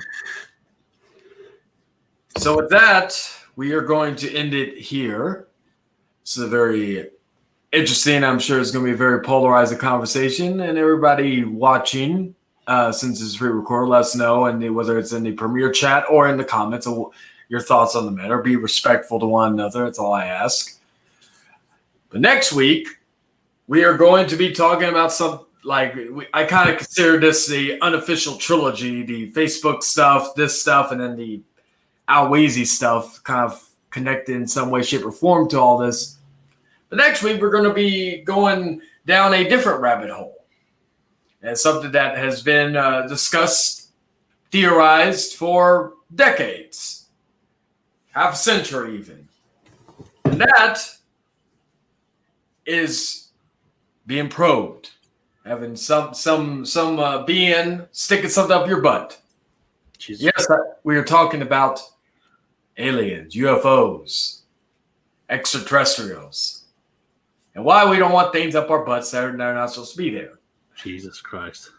So with that, we are going to end it here. This is a very interesting, I'm sure it's going to be a very polarizing conversation. And everybody watching, since it's pre-recorded, let us know, and whether it's in the premiere chat or in the comments, your thoughts on the matter. Be respectful to one another. That's all I ask. But next week, we are going to be talking about I kind of consider this the unofficial trilogy, the Facebook stuff, this stuff, and then the Alwazy stuff kind of connected in some way, shape, or form to all this. But next week, we're going to be going down a different rabbit hole. And something that has been discussed, theorized for decades, half a century even. And that is being probed. Having some being sticking something up your butt. Jesus. Yes, we are talking about aliens, UFOs, extraterrestrials, and why we don't want things up our butts that are not supposed to be there. Jesus Christ!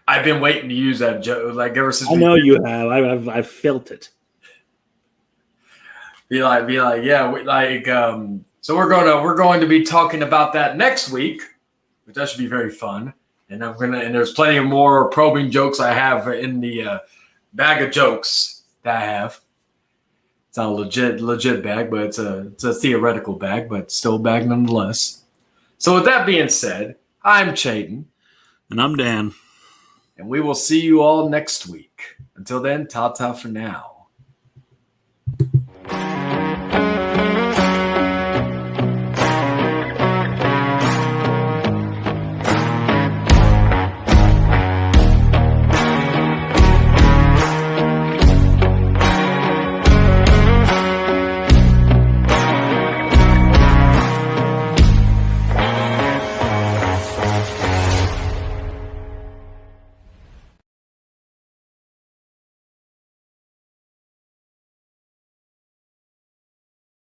I've been waiting to use that joke ever since. I know you have. I've felt it. Be like, yeah, So we're going to be talking about that next week, which that should be very fun. And there's plenty of more probing jokes I have in the bag of jokes that I have. It's not a legit bag, but it's a theoretical bag, but still a bag nonetheless. So with that being said, I'm Chayden. And I'm Dan. And we will see you all next week. Until then, ta-ta for now.